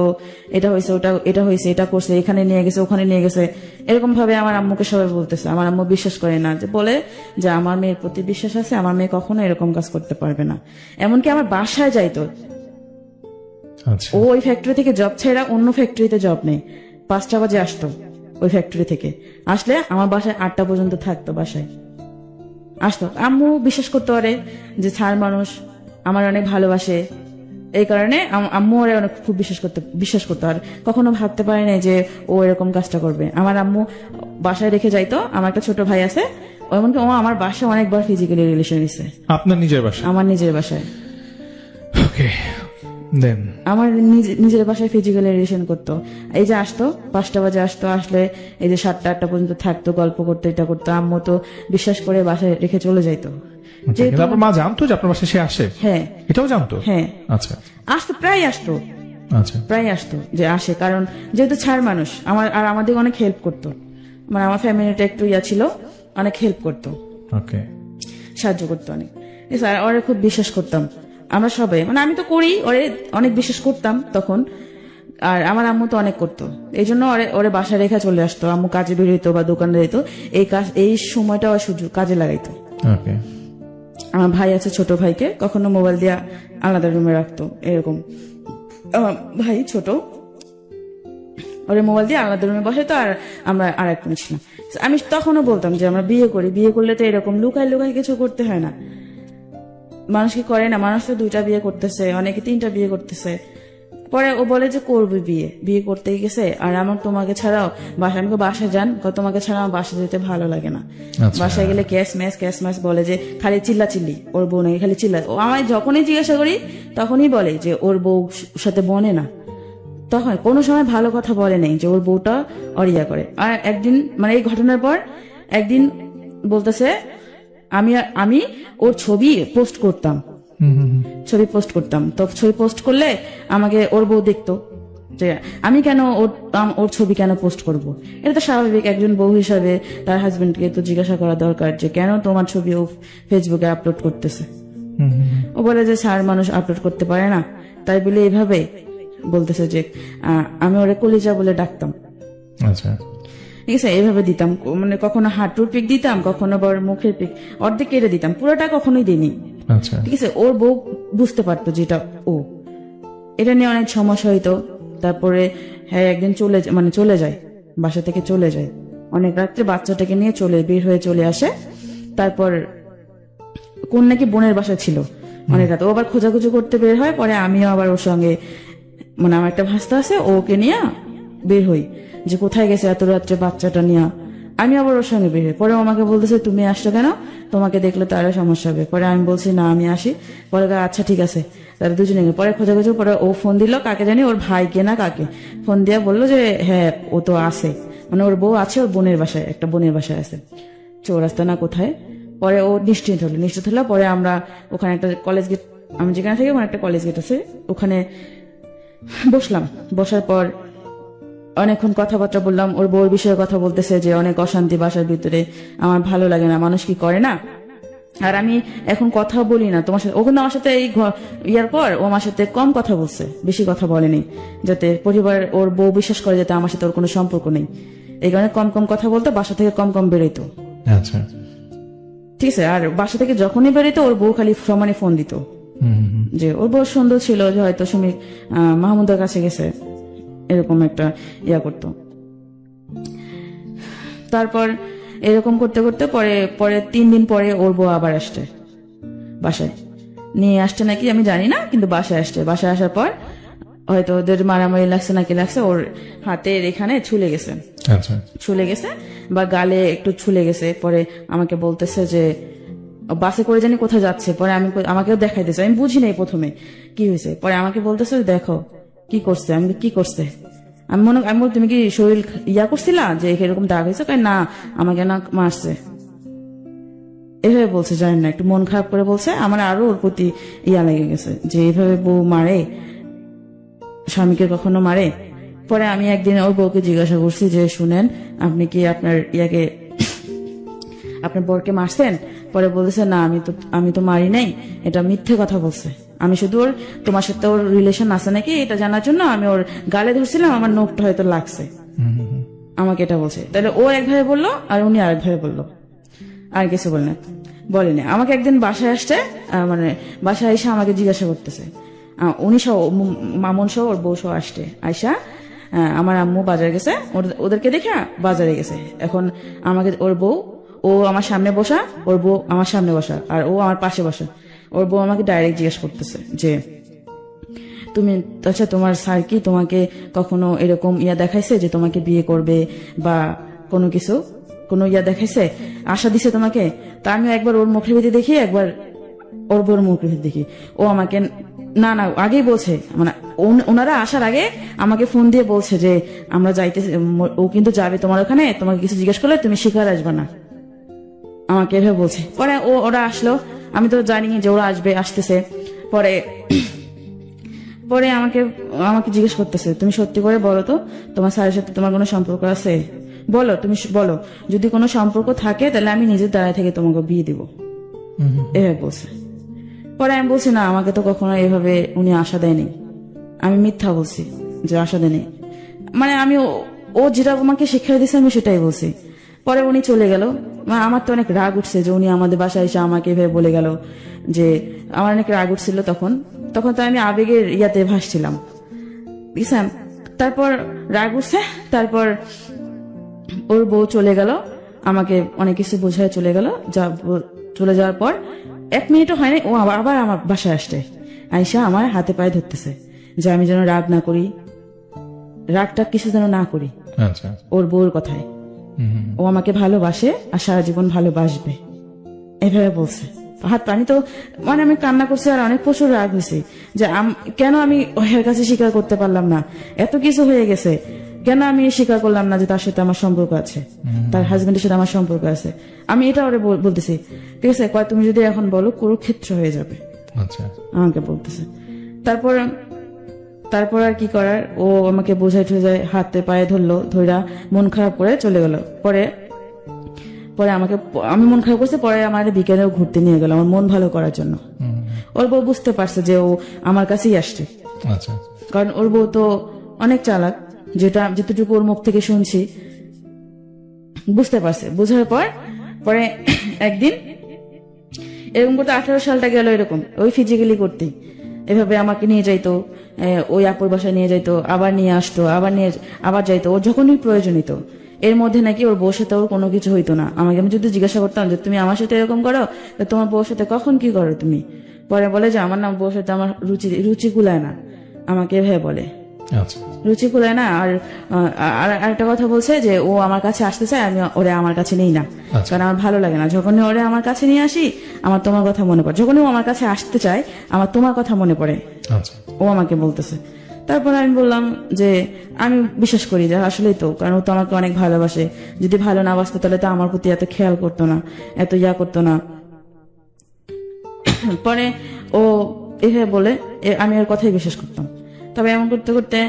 এটা হয়েছে, এটা হয়েছে, এটা করছে, এখানে নিয়ে গেছে, ওখানে নিয়ে গেছে, এরকম ভাবে আমার আম্মুকে সবাই বলতেছে। আমার আম্মু বিশ্বাস করে না, যে বলে যে আমার মেয়ের প্রতি বিশ্বাস আছে, আমার মেয়ে কখনো এরকম কাজ করতে পারবে না। এমনকি আমার বাসায় যাইতো, আচ্ছা ও ওই ফ্যাক্টরি থেকে জব ছেড়া অন্য ফ্যাক্টরিতে জব নেই, 5টা বাজে আসতো ওই ফ্যাক্টরি থেকে, আসলে আমার বাসায় 8টা পর্যন্ত থাকতো, বাসায় আসতো। আম্মু বিশ্বাস করতে পারে যে ছাড় মানুষ আমার অনেক ভালোবাসে, এই কারণে আম্মু ওরে অনেক খুব বিশ্বাস করতো। আর কখনো ভাবতে পারে না যে ও এরকম কাজটা করবে। আমার আম্মু বাসায় রেখে যাইতো, আমার একটা ছোট ভাই আছে, এমনকি ও আমার বাসায় অনেকবার ফিজিক্যালি রিলেশন নিছে, আপনার নিজের বাসা? আমার নিজের বাসায়। ওকে দেন আমার নিজের বাসায় ফিজিক্যালি রিলেশন করতো। এই যে আসতো 5টা বাজে আসতো, আসলে এই যে 7টা 8টা পর্যন্ত থাকতো, গল্প করতো, এটা করতো। আম্মু তো বিশ্বাস করে বাসায় রেখে চলে যাইতো। কিন্তু আপনার মা জানতো যে আপনার বাসায় সে আসে? হ্যাঁ এটাও জানতো? হ্যাঁ আচ্ছা আসতো, প্রায় আসতো, আচ্ছা প্রায় আসতো যে আসে, কারণ যেহেতু ছাড় মানুষ আমার, আর আমাদের অনেক হেল্প করতো, মানে আমার ফ্যামিলিটা একটু ছিল, অনেক হেল্প করতো, ওকে সাহায্য করতো অনেক। স্যার ওরে খুব বিশ্বাস করতাম আমরা সবাই, মানে আমি তো করি, ওরে অনেক বিশ্বাস করতাম তখন। আর আমার আম্মু তো অনেক করতো, এই জন্য ওরে বাসায় রেখে চলে আসতো। আম্মু কাজে বেরোতো বা দোকানে যেত, এই সময়টা ওর সুযোগ কাজে লাগাইতো। ওকে আমার ভাই আছে, ছোট ভাইকে কখনো মোবাইল দিয়ে আলাদা রুমে রাখতো, এরকম। আমার ভাই ছোট, ওরে মোবাইল দিয়ে আলাদা রুমে বসাইতো, আর আমরা আর এক রুমে ছিলাম। আমি তখনও বলতাম যে আমরা বিয়ে করি, বিয়ে করলে তো এরকম লুকায় লুকায় কিছু করতে হয় না। মানুষ কি করে না, মানুষ তো 2টা বিয়ে করতেছে, অনেকে 3টা বিয়ে করতেছে। পরে ও বলে যে করবে বিয়ে করতে গেছে, আর আমার তোমাকে ছাড়াও বাসায়, আমাকে বাসায় যান, তোমাকে ছাড়া আমার বাসায় যেতে ভালো লাগে না। আচ্ছা। বাসায় গেলে ক্যাশ ম্যাচ বলে যে খালি চিল্লি, ওর বউ নাকি খালি চিল্লা। ও আমায় যখনই জিজ্ঞাসা করি তখনই বলে যে ওর বউ সাথে বনে না, তখন কোনো সময় ভালো কথা বলে নেই যে ওর বউটা অরিয়া করে। আর একদিন, মানে এই ঘটনার পর একদিন বলতেছে আমি ওর ছবি পোস্ট করতাম, তো ছবি পোস্ট করলে আমাকে ওর বউ দেখতো যে আমি কেন ওর ছবি কেন পোস্ট করব। এটা তো স্বাভাবিক, একজন বউ হিসাবে তার হাজবেন্ডকে তো জিজ্ঞাসা করা দরকার যে কেন তোমার ছবি ও ফেসবুকে আপলোড করতেছে। ও বলে যে স্যার মানুষ আপলোড করতে পারে না, তাই বলে এইভাবে বলতেছে যে আমি ওরে কলিজা বলে ডাকতাম। আচ্ছা ঠিক আছে, এইভাবে দিতাম, মানে কখনো হাঁটুর পিক দিতাম, কখনো বড় মুখের পিক, অর্ধেক কেটে দিতাম, পুরোটা কখনোই দিইনি। আচ্ছা ঠিক আছে, ওর বউ বুঝতে পারতো যেটা ও, এটা নিয়ে অনেক সমস্যা হইতো। তারপরে হ্যাঁ একদিন চলে যায়, বাসা থেকে চলে যায় অনেক রাত্রে, বাচ্চাটাকে নিয়ে বের হয়ে চলে আসে। তারপর কোন নাকি বোনের বাসায় ছিল অনেক রাত, ও আবার খোঁজাখুঁজি করতে বের হয়। পরে আমিও আবার ওর সঙ্গে, মানে আমার একটা ভাস্তা আছে, ওকে নিয়ে বের হই যে কোথায় গেছে এত রাত্রে বাচ্চাটা নিয়ে। আমি আবার ওর সঙ্গে বের হই। পরে ও আমাকে বলতেছে তুমি আসছো কেন, তোমাকে দেখলে তো আরো সমস্যা হবে। পরে আমি বলছি না আমি আসি। পরে আচ্ছা ঠিক আছে, তারা দুজনে গেল। পরে খোঁজাখুঁজি, পরে ও ফোন দিল, কাকে জানি, ওর ভাইকে না কাকে ফোন দিয়ে বললো যে হ্যাঁ ও তো আছে, মানে ওর বউ আছে, ওর বোনের বাসায়, একটা বোনের বাসায় আছে, চৌরাস্তা না কোথায়। পরে ও নিশ্চিত হলো। পরে আমরা ওখানে একটা কলেজ গেট, আমি যেখানে থাকি ওখানে একটা কলেজ গেট আছে, ওখানে বসলাম। বসার পর অনেকক্ষণ কথাবার্তা বললাম, ওর বউর বিষয়ে কথা বলতেছে যে অনেক অশান্তি বাসার ভিতরে, আমার ভালো লাগে না, মানুষ কি করে না। আর আমি এখন কথা বলি না তোমার সাথে, ও কিন্তু আমার সাথে এই ইয়ার পর ও আমার সাথে কম কথা বলছে, বেশি কথা বলেনি, যাতে পরিবার ওর বউ বিশ্বাস করে যাতে আমার সাথে ওর কোনো সম্পর্ক নেই, এই কারণে কম কথা বলতো, বাসা থেকে কম বেরোইতো। আচ্ছা ঠিক আছে, আর বাসা থেকে যখনই বেরোইতো ওর বউ খালি সমানে ফোন দিত যে ওর বউ সুন্দর ছিল, যে হয়তো সুমি মাহমুদের কাছে গেছে, এরকম একটা ইয়া করতো। তারপর এরকম করতে করতে পরে 3 দিন পরে ওর বউ আবার আসছে বাসায়, নিয়ে আসছে নাকি আমি জানি না, কিন্তু বাসায় আসছে। বাসায় আসার পর হয়তো ওদের মারামারি লাগছে নাকি লাগছে, ওর হাতের এখানে ছুলে গেছে বা গালে একটু ছুলে গেছে। পরে আমাকে বলতেছে যে বাসে করে জানি কোথায় যাচ্ছে। পরে আমাকেও দেখাইতেছে, আমি বুঝি নাই প্রথমে কি হয়েছে। পরে আমাকে বলতেছে দেখো কি করছে। আমি কি করছে, আমি বল তুমি কি শরীর ইয়া করছিলা যে এরকম দাগ হয়েছে? না আমাকে না মারছে, এভাবে বলছে। জানেন না, একটু মন খারাপ করে বলছে। আমার আরো ওর প্রতি ইয়া লেগে গেছে যে এইভাবে বউ মারে, স্বামীকে কখনো মারে। পরে আমি একদিন ওর বউকে জিজ্ঞাসা করছি যে শুনেন আপনি কি আপনার আপনার বরকে মারছেন? পরে বলতেছে না আমি তো মারি নাই, এটা মিথ্যে কথা বলছে, আমি শুধু ওর তোমার সাথে ওর রিলেশন আছে নাকি এটা জানার জন্য আমি ওর গালে ধরছিলাম, আমার নখটা হয়তো লাগছে, আমাকে এটা বলছে। তাহলে ও একভাবে বললো আর উনি আরেকভাবে বললো, আর কিছু বলেনি। আমাকে একদিন বাসায় আসছে, মানে বাসায় এসে আমাকে জিজ্ঞাসা করতেছে, উনি সহ মামুন সহ ওর বউ সহ আসছে, আয়সা আমার আম্মু বাজারে গেছে, ওদেরকে দেখে বাজারে গেছে। এখন আমাকে ওর বউ, ও আমার সামনে বসা, ওর বউ আমার সামনে বসা, আর ও আমার পাশে বসা। ওর বউ আমাকে ডাইরেক্ট জিজ্ঞেস করতেছে যে তুমি, আচ্ছা তোমার স্যার কি তোমাকে কখনো এরকম দেখাইছে যে তোমাকে বিয়ে করবে বা কোনো কিছু, কোনো দেখাইছে, আশা দিছে তোমাকে? তা আমি একবার ওর মুখের ভিতরে দেখি, একবার ওর বউর মুখের ভিতরে দেখি। ও আমাকে না আগেই বলছে, মানে ওনারা আসার আগে আমাকে ফোন দিয়ে বলছে যে আমরা যাইতে, ও কিন্তু যাবে তোমার ওখানে, তোমাকে কিছু জিজ্ঞেস করলে তুমি শিকার আসবে না, আমাকে এভাবে বলছে। পরে ওরা আসলো, আমি তো জানি যে ওরা আসতেছে। পরে আমাকে জিজ্ঞেস করতেছে, তুমি সত্যি করে বলো তো তোমার স্যারের সাথে তোমার কোনো সম্পর্ক আছে? বলো, তুমি বলো, যদি কোনো সম্পর্ক থাকে তাহলে আমি নিজের দাঁড়ায় থেকে তোমাকে বিয়ে দিব, এভাবে বলছে। পরে আমি বলছি না, আমাকে তো কখনো এভাবে উনি আশা দেয়নি। আমি মিথ্যা বলছি যে আশা দেয়নি, মানে আমি ও যেটা আমাকে শিক্ষা দিয়েছে আমি সেটাই বলছি। পরে উনি চলে গেল, আমার তো অনেক রাগ উঠছে যে উনি আমাদের বাসায় এসে আমাকে এভাবে বলে গেল, যে আমার অনেক রাগ উঠছিল। তখন তো আমি আবেগের ভাসছিলাম, বুঝছেন। তারপর রাগ উঠছে, তারপর ওর বউ চলে গেল, আমাকে অনেক কিছু বোঝায় চলে গেল। চলে যাওয়ার পর 1 মিনিটও হয়নি, ও আবার আমার বাসায় আসছে, আইসা আমার হাতে পায়ে ধরতেছে যে আমি যেন রাগ না করি, রাগটা কিছু যেন না করি ওর বউর কথায়। ও আমাকে ভালোবাসে আর সারা জীবন ভালোবাসবে, এভাবে বলছে। হাত পানি তো, মানে আমি কান্না করছি আর অনেক প্রচুর রাগ হয়েছে যে কেন আমি ওর কাছে স্বীকার করতে পারলাম না, এত কিছু হয়ে গেছে, কেন আমি স্বীকার করলাম না যে তার সাথে আমার সম্পর্ক আছে, তার হাজবেন্ডের সাথে আমার সম্পর্ক আছে। আমি এটা ওরে বলতেছি, ঠিক আছে, তুমি যদি এখন বলো কুরুক্ষেত্র হয়ে যাবে, আমাকে বলতেছে। তারপর আর কি করার, ও আমাকে বোঝাই ঠোঝায় হাতে পায়ে ধরলো, ধৈরা মন খারাপ করে চলে গেল। পরে আমি মন খারাপ করছে, পরে আমার বিকেলেও ঘুরতে নিয়ে গেল আমার মন ভালো করার জন্য। ওর বউ বুঝতে পারছে যে ও আমার কাছেই আসছে, কারণ ওর বউ তো অনেক চালাক, যেটুকু ওর মুখ থেকে শুনছি বুঝতে পারছে। বোঝার পরে একদিন এরকম করতে 18 সালটা গেল, এরকম ওই ফিজিক্যালি করতেই এভাবে আমাকে নিয়ে যাইতো, ওই আপুর বাসায় নিয়ে যাইতো, আবার নিয়ে আসতো, আবার যাইতো ওর যখনই প্রয়োজন হইতো। এর মধ্যে নাকি ওর বউর সাথে ওর কোনো কিছু হইতো না। আমি যদি জিজ্ঞাসা করতাম যে তুমি আমার সাথে এরকম করো, তোমার বউর সাথে কখন কি করো তুমি? পরে বলে যে আমার নাম বউর সাথে আমার রুচি কুলায় না, আমাকে এভাবে বলে রুচি কুলায় না। আর একটা কথা বলছে যে ও আমার কাছে আসতে চায়, আমি ওরে আমার কাছে নেই না, কারণ আমার ভালো লাগে না যখনই ওরে আমার কাছে নিয়ে আসি, আমার তোমার কথা মনে পড়ে। যখনই ও আমার কাছে আসতে চায় আমার তোমার কথা মনে পড়ে, ও আমাকে বলতেছে। তারপর আমি বললাম যে আমি বিশ্বাস করি যে আসলেই তো, কারণ ও তো আমাকে অনেক ভালোবাসে, যদি ভালো না বাসতো তাহলে তো আমার প্রতি এত খেয়াল করতো না, এত করতো না। পরে ও এভাবে বলে আমি ওর কথাই বিশ্বাস করতাম। তবে এমন করতে করতে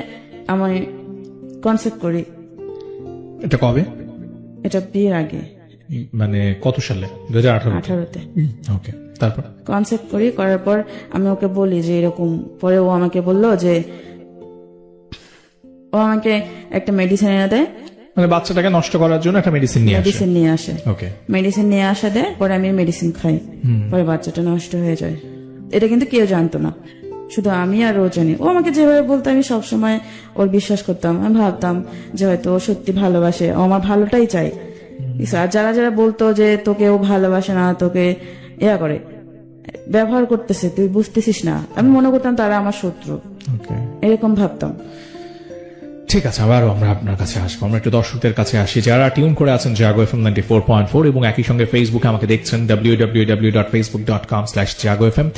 আমি কনসেপ্ট করি। এটা কবে? এটা বিয়ের আগে, মানে কত সালে? 2018-তে। ওকে, তারপর কনসেপ্ট করার পর আমি ওকে বলি যে এরকম। পরে ও আমাকে বলল যে ও আমাকে একটা মেডিসিন এনে দেয়, মানে বাচ্চাটাকে নষ্ট করার জন্য একটা মেডিসিন নিয়ে আসে। ওকে, মেডিসিন নিয়ে আসা দেয়, পরে আমি মেডিসিন খাই, পরে বাচ্চাটা নষ্ট হয়ে যায়। এটা কিন্তু কেউ জানতো না, শুধু আমি আর ও জানি। ও আমাকে যেভাবে বলতো আমি সবসময় ওর বিশ্বাস করতাম। আমি ভাবতাম যে হয়তো ও সত্যি ভালোবাসে, ও আমার ভালোটাই চাই। আর যারা বলতো যে তোকে ও ভালোবাসে না, তোকে করে ব্যবহার করতেছে, তুই বুঝতেছিস না, আমি মনে করতাম তারা আমার শত্রু, এরকম ভাবতাম। ঠিক আছে, আবারও আমরা আপনার কাছে আসবো। আমরা একটু দর্শকদের কাছে আসি যারা টিউন করে আছেন জাগো FM 94.4 এবং একই সঙ্গে ফেসবুকে আমাকে দেখছেন www.facebook.com/jagofm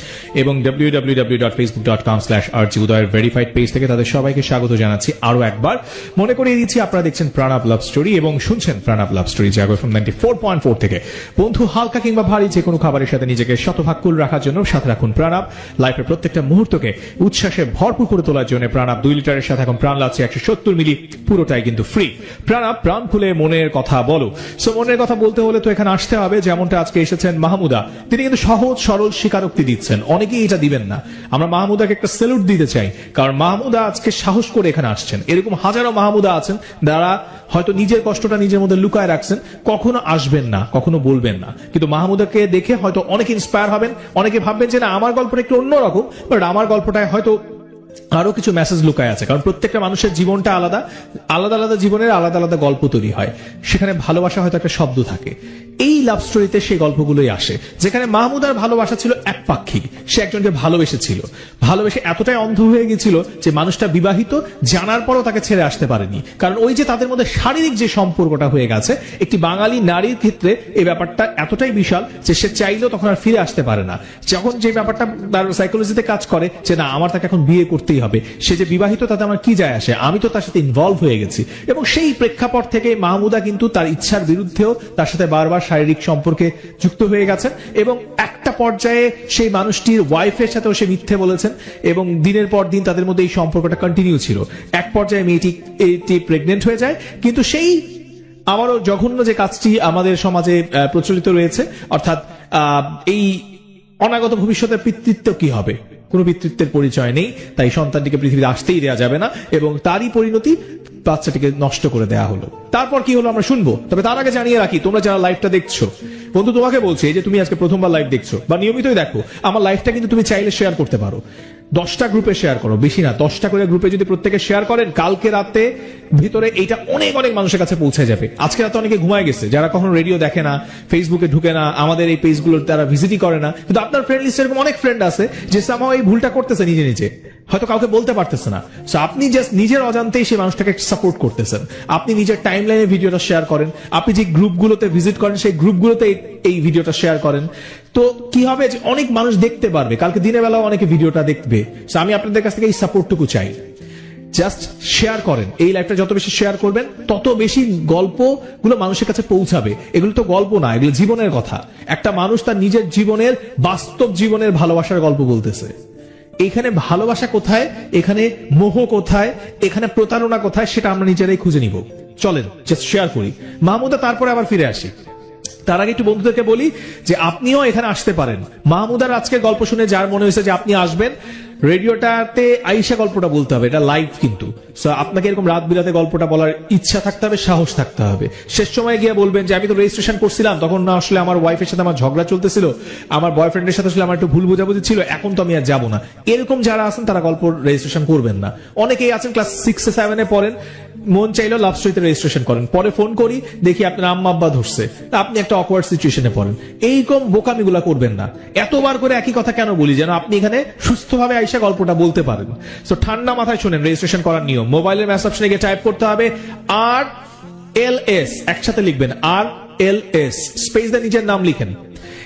এবং www.facebook.com/rjudoyer ভেরিফাইড পেজ থেকে। তাদের সবাইকে স্বাগত জানাচ্ছি আরো একবার। মনে করিয়ে দিচ্ছি আপনারা দেখছেন প্রাণাব লাভ স্টোরি এবং শুনছেন প্রাণাব লাভ স্টোরি জাগো FM 94.4 থেকে। বন্ধু, হালকা কিংবা ভারী যে কোনো খাবারের সাথে নিজেকে শতভাগ কুল রাখার জন্য সাথে রাখুন প্রাণাব। লাইফের প্রত্যেকটা মুহূর্তকে উচ্ছ্বাসে ভরপুর করে তোলার জন্য প্রাণাব 2 লিটারের সাথে এখন প্রাণ লাগছে 170 70 মিলি পুরোটাই কিন্তু ফ্রি। প্রাণ খুলে মনের কথা বলো। সো মনের কথা বলতে হলে তো এখানে আসতে হবে, যেমনটা আজকে এসেছেন মাহমুদা, তিনি কিন্তু সহজ সরল স্বীকারোক্তি দিচ্ছেন, অনেকেই এটা দিবেন না। আমরা মাহমুদাকে একটা স্যালুট দিতে চাই, কারণ মাহমুদা আজকে সাহস করে এখানে আসছেন। এরকম হাজারো মাহমুদা আছেন যারা হয়তো নিজের কষ্টটা নিজের মধ্যে লুকায় রাখছেন, কখনো আসবেন না, কখনো বলবেন না, কিন্তু মাহমুদাকে দেখে হয়তো অনেকে ইন্সপায়ার হবেন, অনেকে ভাববেন যে না আমার গল্পটা একটু অন্যরকম, বাট আমার গল্পটায় হয়তো আরো কিছু মেসেজ লুকায় আছে। কারণ প্রত্যেকটা মানুষের জীবনটা আলাদা, আলাদা আলাদা জীবনের আলাদা আলাদা গল্প তৈরি হয়, সেখানে ভালোবাসা হয়তো একটা শব্দ থাকে। এই লাভ স্টোরিতে সেই গল্পগুলোই আসে, যেখানে মাহমুদার ভালোবাসা ছিল একপাক্ষিক। সে একজনকে ভালোবেসেছিল, ভালোবেসে এতটাই অন্ধ হয়ে গেছিল যে মানুষটা বিবাহিত জানার পরও তাকে ছেড়ে আসতে পারেনি। কারণ ওই যে তাদের মধ্যে শারীরিক যে সম্পর্কটা হয়ে গেছে, একটি বাঙালি নারীর ক্ষেত্রে এই ব্যাপারটা এতটাই বিশাল যে সে চাইলেও তখন আর ফিরে আসতে পারে না। যখন যে ব্যাপারটা তার সাইকোলজিতে কাজ করে যে না আমার তাকে এখন বিয়ে করতেই হবে, সে যে বিবাহিত তাতে আমার কি যায় আসে, আমি তো তার সাথে ইনভলভ হয়ে গেছি। এবং সেই প্রেক্ষাপট থেকে মাহমুদা কিন্তু তার ইচ্ছার বিরুদ্ধেও তার সাথে বারবার শারীরিক সম্পর্কে যুক্ত হয়ে গেছেন, এবং একটা পর্যায়ে সেই মানুষটির ওয়াইফের সাথেও সে মিথ্যে বলেছেন, এবং দিনের পর দিন তাদের মধ্যে এই সম্পর্কটা কন্টিনিউ ছিল। এক পর্যায়ে মেয়েটি প্রেগনেন্ট হয়ে যায়, কিন্তু সেই আবারও জঘন্য যে কাজটি আমাদের সমাজে প্রচলিত রয়েছে, অর্থাৎ এই অনাগত ভবিষ্যতের পিতৃত্ব কি হবে, কোনো পিতৃত্বের পরিচয় নেই, তাই সন্তানটিকে পৃথিবীতে আসতেই দেওয়া যাবে না, এবং তারই পরিণতি বাচ্চাটিকে নষ্ট করে দেওয়া হলো। তারপর কি হলো আমরা শুনবো, তবে তার আগে জানিয়ে রাখি, তোমরা যারা লাইভটা দেখছো, বন্ধু তোমাকে বলছি, এই যে তুমি আজকে প্রথমবার লাইভ দেখছো বা নিয়মিতই দেখো, আমার লাইভটা কিন্তু তুমি চাইলে শেয়ার করতে পারো। 10টা গ্রুপে শেয়ার করো, বেশি না, 10টা করে গ্রুপে যদি প্রত্যেকে শেয়ার করেন, কালকে রাতে ভিতরে এইটা অনেক অনেক মানুষের কাছে পৌঁছে যাবে। আজকে রাতে অনেকে ঘুমায় গেছে, যারা কখনো রেডিও দেখে না, ফেসবুকে ঢুকে না, আমাদের এই পেজগুলোর তারা ভিজিটই করে না, কিন্তু আপনার ফ্রেন্ড লিস্টে এরকম অনেক ফ্রেন্ড আছে যে সামহাও এই ভুলটা করতেছে নিজে নিজে, হয়তো কাউকে বলতে পারতেছে না। সো আপনি জাস্ট নিজের অজান্তেই সেই মানুষটাকে সাপোর্ট করতেছেন। আপনি নিজের টাইম লাইনে ভিডিওটা শেয়ার করেন, আপনি যে গ্রুপগুলোতে ভিজিট করেন সেই গ্রুপগুলোতে এই ভিডিওটা শেয়ার করেন, তো কি হবে যে অনেক মানুষ দেখতে পারবে, কালকে দিনের বেলাও অনেকে ভিডিওটা দেখবে। সো আমি আপনাদের কাছ থেকে এই সাপোর্টটুকু চাই, জাস্ট শেয়ার করেন। এই লাইভটা যত বেশি শেয়ার করবেন তত বেশি গল্পগুলো মানুষের কাছে পৌঁছাবে। এগুলো তো গল্প না, এগুলো জীবনের কথা। একটা মানুষ তার নিজের জীবনের, বাস্তব জীবনের ভালোবাসার গল্প বলতেছে। এখানে ভালোবাসা কোথায়, এখানে মোহ কোথায়, এখানে প্রতারণা কোথায়, সেটা আমরা নিজেরাই খুঁজে নিব। চলেন জাস্ট শেয়ার করি। মাহমুদা তারপরে আবার ফিরে আসি। তার আগে একটু বন্ধুদেরকে বলি যে আপনিও এখানে আসতে পারেন। মাহমুদার আজকের গল্প শুনে যার মনে হয়েছে যে আপনি আসবেন, রেডিওটাতে আইসা গল্পটা বলতে হবে, এটা লাইভ কিন্তু। সো আপনাকে এরকম রাত বিরাতে গল্পটা বলার ইচ্ছা থাকতে হবে, সাহস থাকতে হবে। শেষ সময় গিয়ে বলবেন যে আমি তো রেজিস্ট্রেশন করছিলাম, তখন না আসলে আমার ওয়াইফের সাথে আমার ঝগড়া চলতেছিল, আমার বয়ফ্রেন্ডের সাথে আসলে আমার একটু ভুল বোঝাবুঝি ছিল, এখন তো আমি আর যাবো না। এরকম যারা আছেন তারা গল্প রেজিস্ট্রেশন করবেন না। অনেকেই আছেন ক্লাস 6-7 পড়েন, মন চাইলেও লাভ স্টোরিতে রেজিস্ট্রেশন করেন, পরে ফোন করি দেখি আপনার আম্মা আব্বা ধরছে, আপনি একটা অকওয়ার্ড সিচুয়েশনে পড়েন। এইরকম বোকামিগুলা করবেন না। এতবার করে একই কথা কেন বলি, যেন আপনি এখানে সুস্থভাবে আইসা গল্পটা বলতে পারেন। সো ঠান্ডা মাথায় শুনেন রেজিস্ট্রেশন করার নিয়ম। মোবাইলের মেসেজ অপশনে গিয়ে টাইপ করতে হবে RLS, একসাথে লিখবেন RLS, স্পেস দিয়ে নিজের নাম লিখেন,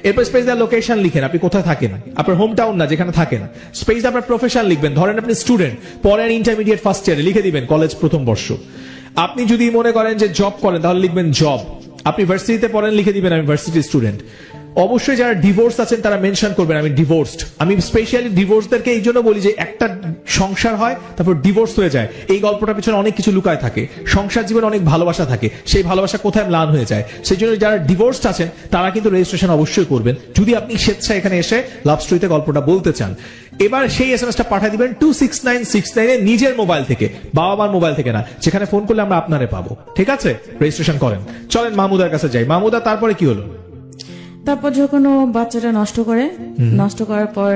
এরপর স্পেস দিয়ে লোকেশন লিখেন, আপনি কোথায় থাকেন, আপনার হোম টাউন না যেখানে থাকেন, স্পেস দিয়ে আপনার প্রফেশন লিখবেন, ধরেন আপনি স্টুডেন্ট, পরের ইন্টারমিডিয়েট ফার্স্ট ইয়ারে লিখে দিবেন কলেজ প্রথম বর্ষ। আপনি যদি মনে করেন যে জব করেন তাহলে লিখবেন জব। আপনি ভার্সিটিতে পড়েন লিখে দিবেন আমি ভার্সিটি স্টুডেন্ট। অবশ্যই যারা ডিভোর্স আছেন তারা মেনশন করবেন আমি ডিভোর্সড। আমি স্পেশালি ডিভোর্সদেরকে এই জন্য বলি যে একটা সংসার হয় তারপর ডিভোর্স হয়ে যায়, এই গল্পটার পিছনে অনেক কিছু লুকায় থাকে। সংসার জীবনে অনেক ভালোবাসা থাকে, সেই ভালোবাসা কোথায় ম্লান হয়ে যায়। সেই জন্য যারা ডিভোর্সড আছেন তারা কিন্তু রেজিস্ট্রেশন অবশ্যই করবেন, যদি আপনি স্বেচ্ছায় এখানে এসে লাভ স্টোরিতে গল্পটা বলতে চান। এবার সেই SMS টা পাঠিয়ে দিবেন 26969 এ, নিজের মোবাইল থেকে, বাবা মার মোবাইল থেকে না, যেখানে ফোন করলে আমরা আপনারে পাবো। ঠিক আছে, রেজিস্ট্রেশন করেন। চলেন মাহমুদার কাছে যাই। মাহমুদা তারপরে কি হলো? তারপর যখন ও বাচ্চাটা নষ্ট করার পর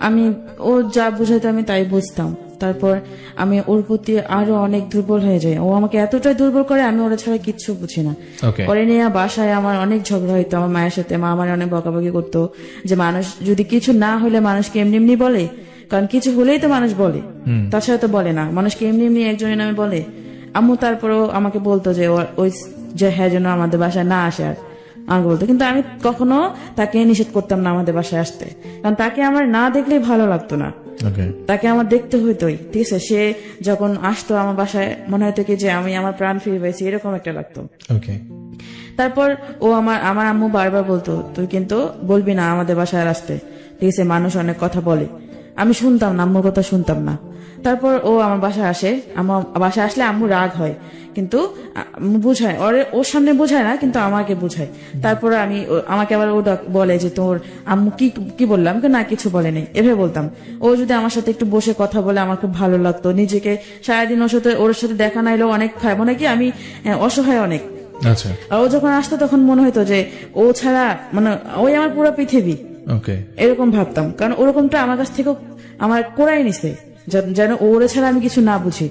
আমি ও যা বুঝাইতো আমি তাই বুঝতাম। তারপর আমি ওর প্রতি আরো অনেক দুর্বল হয়ে যাই। ও আমাকে এতটাই দুর্বল করে আমি ওরা ছাড়া কিচ্ছু বুঝি না। পরে নিয়ে বাসায় আমার অনেক ঝগড়া হইতো আমার মায়ের সাথে। মা আমার অনেক বকাবকি করতো যে মানুষ যদি কিছু না হলে মানুষকে এমনি এমনি বলে, কারণ কিছু হলেই তো মানুষ বলে, তাছাড়া তো বলে না। মানুষকে এমনি এমনি একজনের নামে বলে। আম্মু তারপরও আমাকে বলতো যে ওই যে হ্যাঁ যেন আমাদের বাসায় না আসে আর আমাকে বলতো, কিন্তু আমি কখনো তাকে নিষেধ করতাম না আমাদের বাসায় আসতে, কারণ তাকে আমার না দেখলেই ভালো লাগতো না, তাকে আমার দেখতে হইতোই। ঠিক আছে, সে যখন আসতো আমার বাসায় মনে হতো কি যে আমি আমার প্রাণ ফিরে পেয়েছি, এরকম একটা লাগতো। তারপর ও আমার আম্মু বারবার বলতো তুই কিন্তু বলবি না আমাদের বাসায় আসতে, ঠিক আছে, মানুষ অনেক কথা বলে। আমি শুনতাম না, আম্মুর কথা শুনতাম না। তারপর ও আমার বাসায় আসে, আমার বাসায় আসলে আম্মু রাগ হয়, কিন্তু বুঝায়, ওর সামনে বোঝায় না, কিন্তু আমাকে বুঝায়। তারপরে আমাকে আবার ও বলে যে তোর আম্মু কি বললাম, না কিছু বলেনি, এভাবে বলতাম। ও যদি আমার সাথে একটু বসে কথা বলে আমার খুব ভালো লাগতো। নিজেকে সারাদিন ওর সাথে দেখা নাইলেও অনেক খায়, মনে কি আমি অসহায় অনেক। আচ্ছা। আর ও যখন আসতো তখন মনে হতো যে ও ছাড়া মানে ওই আমার পুরো পৃথিবী, এরকম ভাবতাম। কারণ ওরকমটা আমার কাছ থেকে আমার কোরাই নিছে, যেন ওরে ছাড়া আমি কিছু না বুঝি,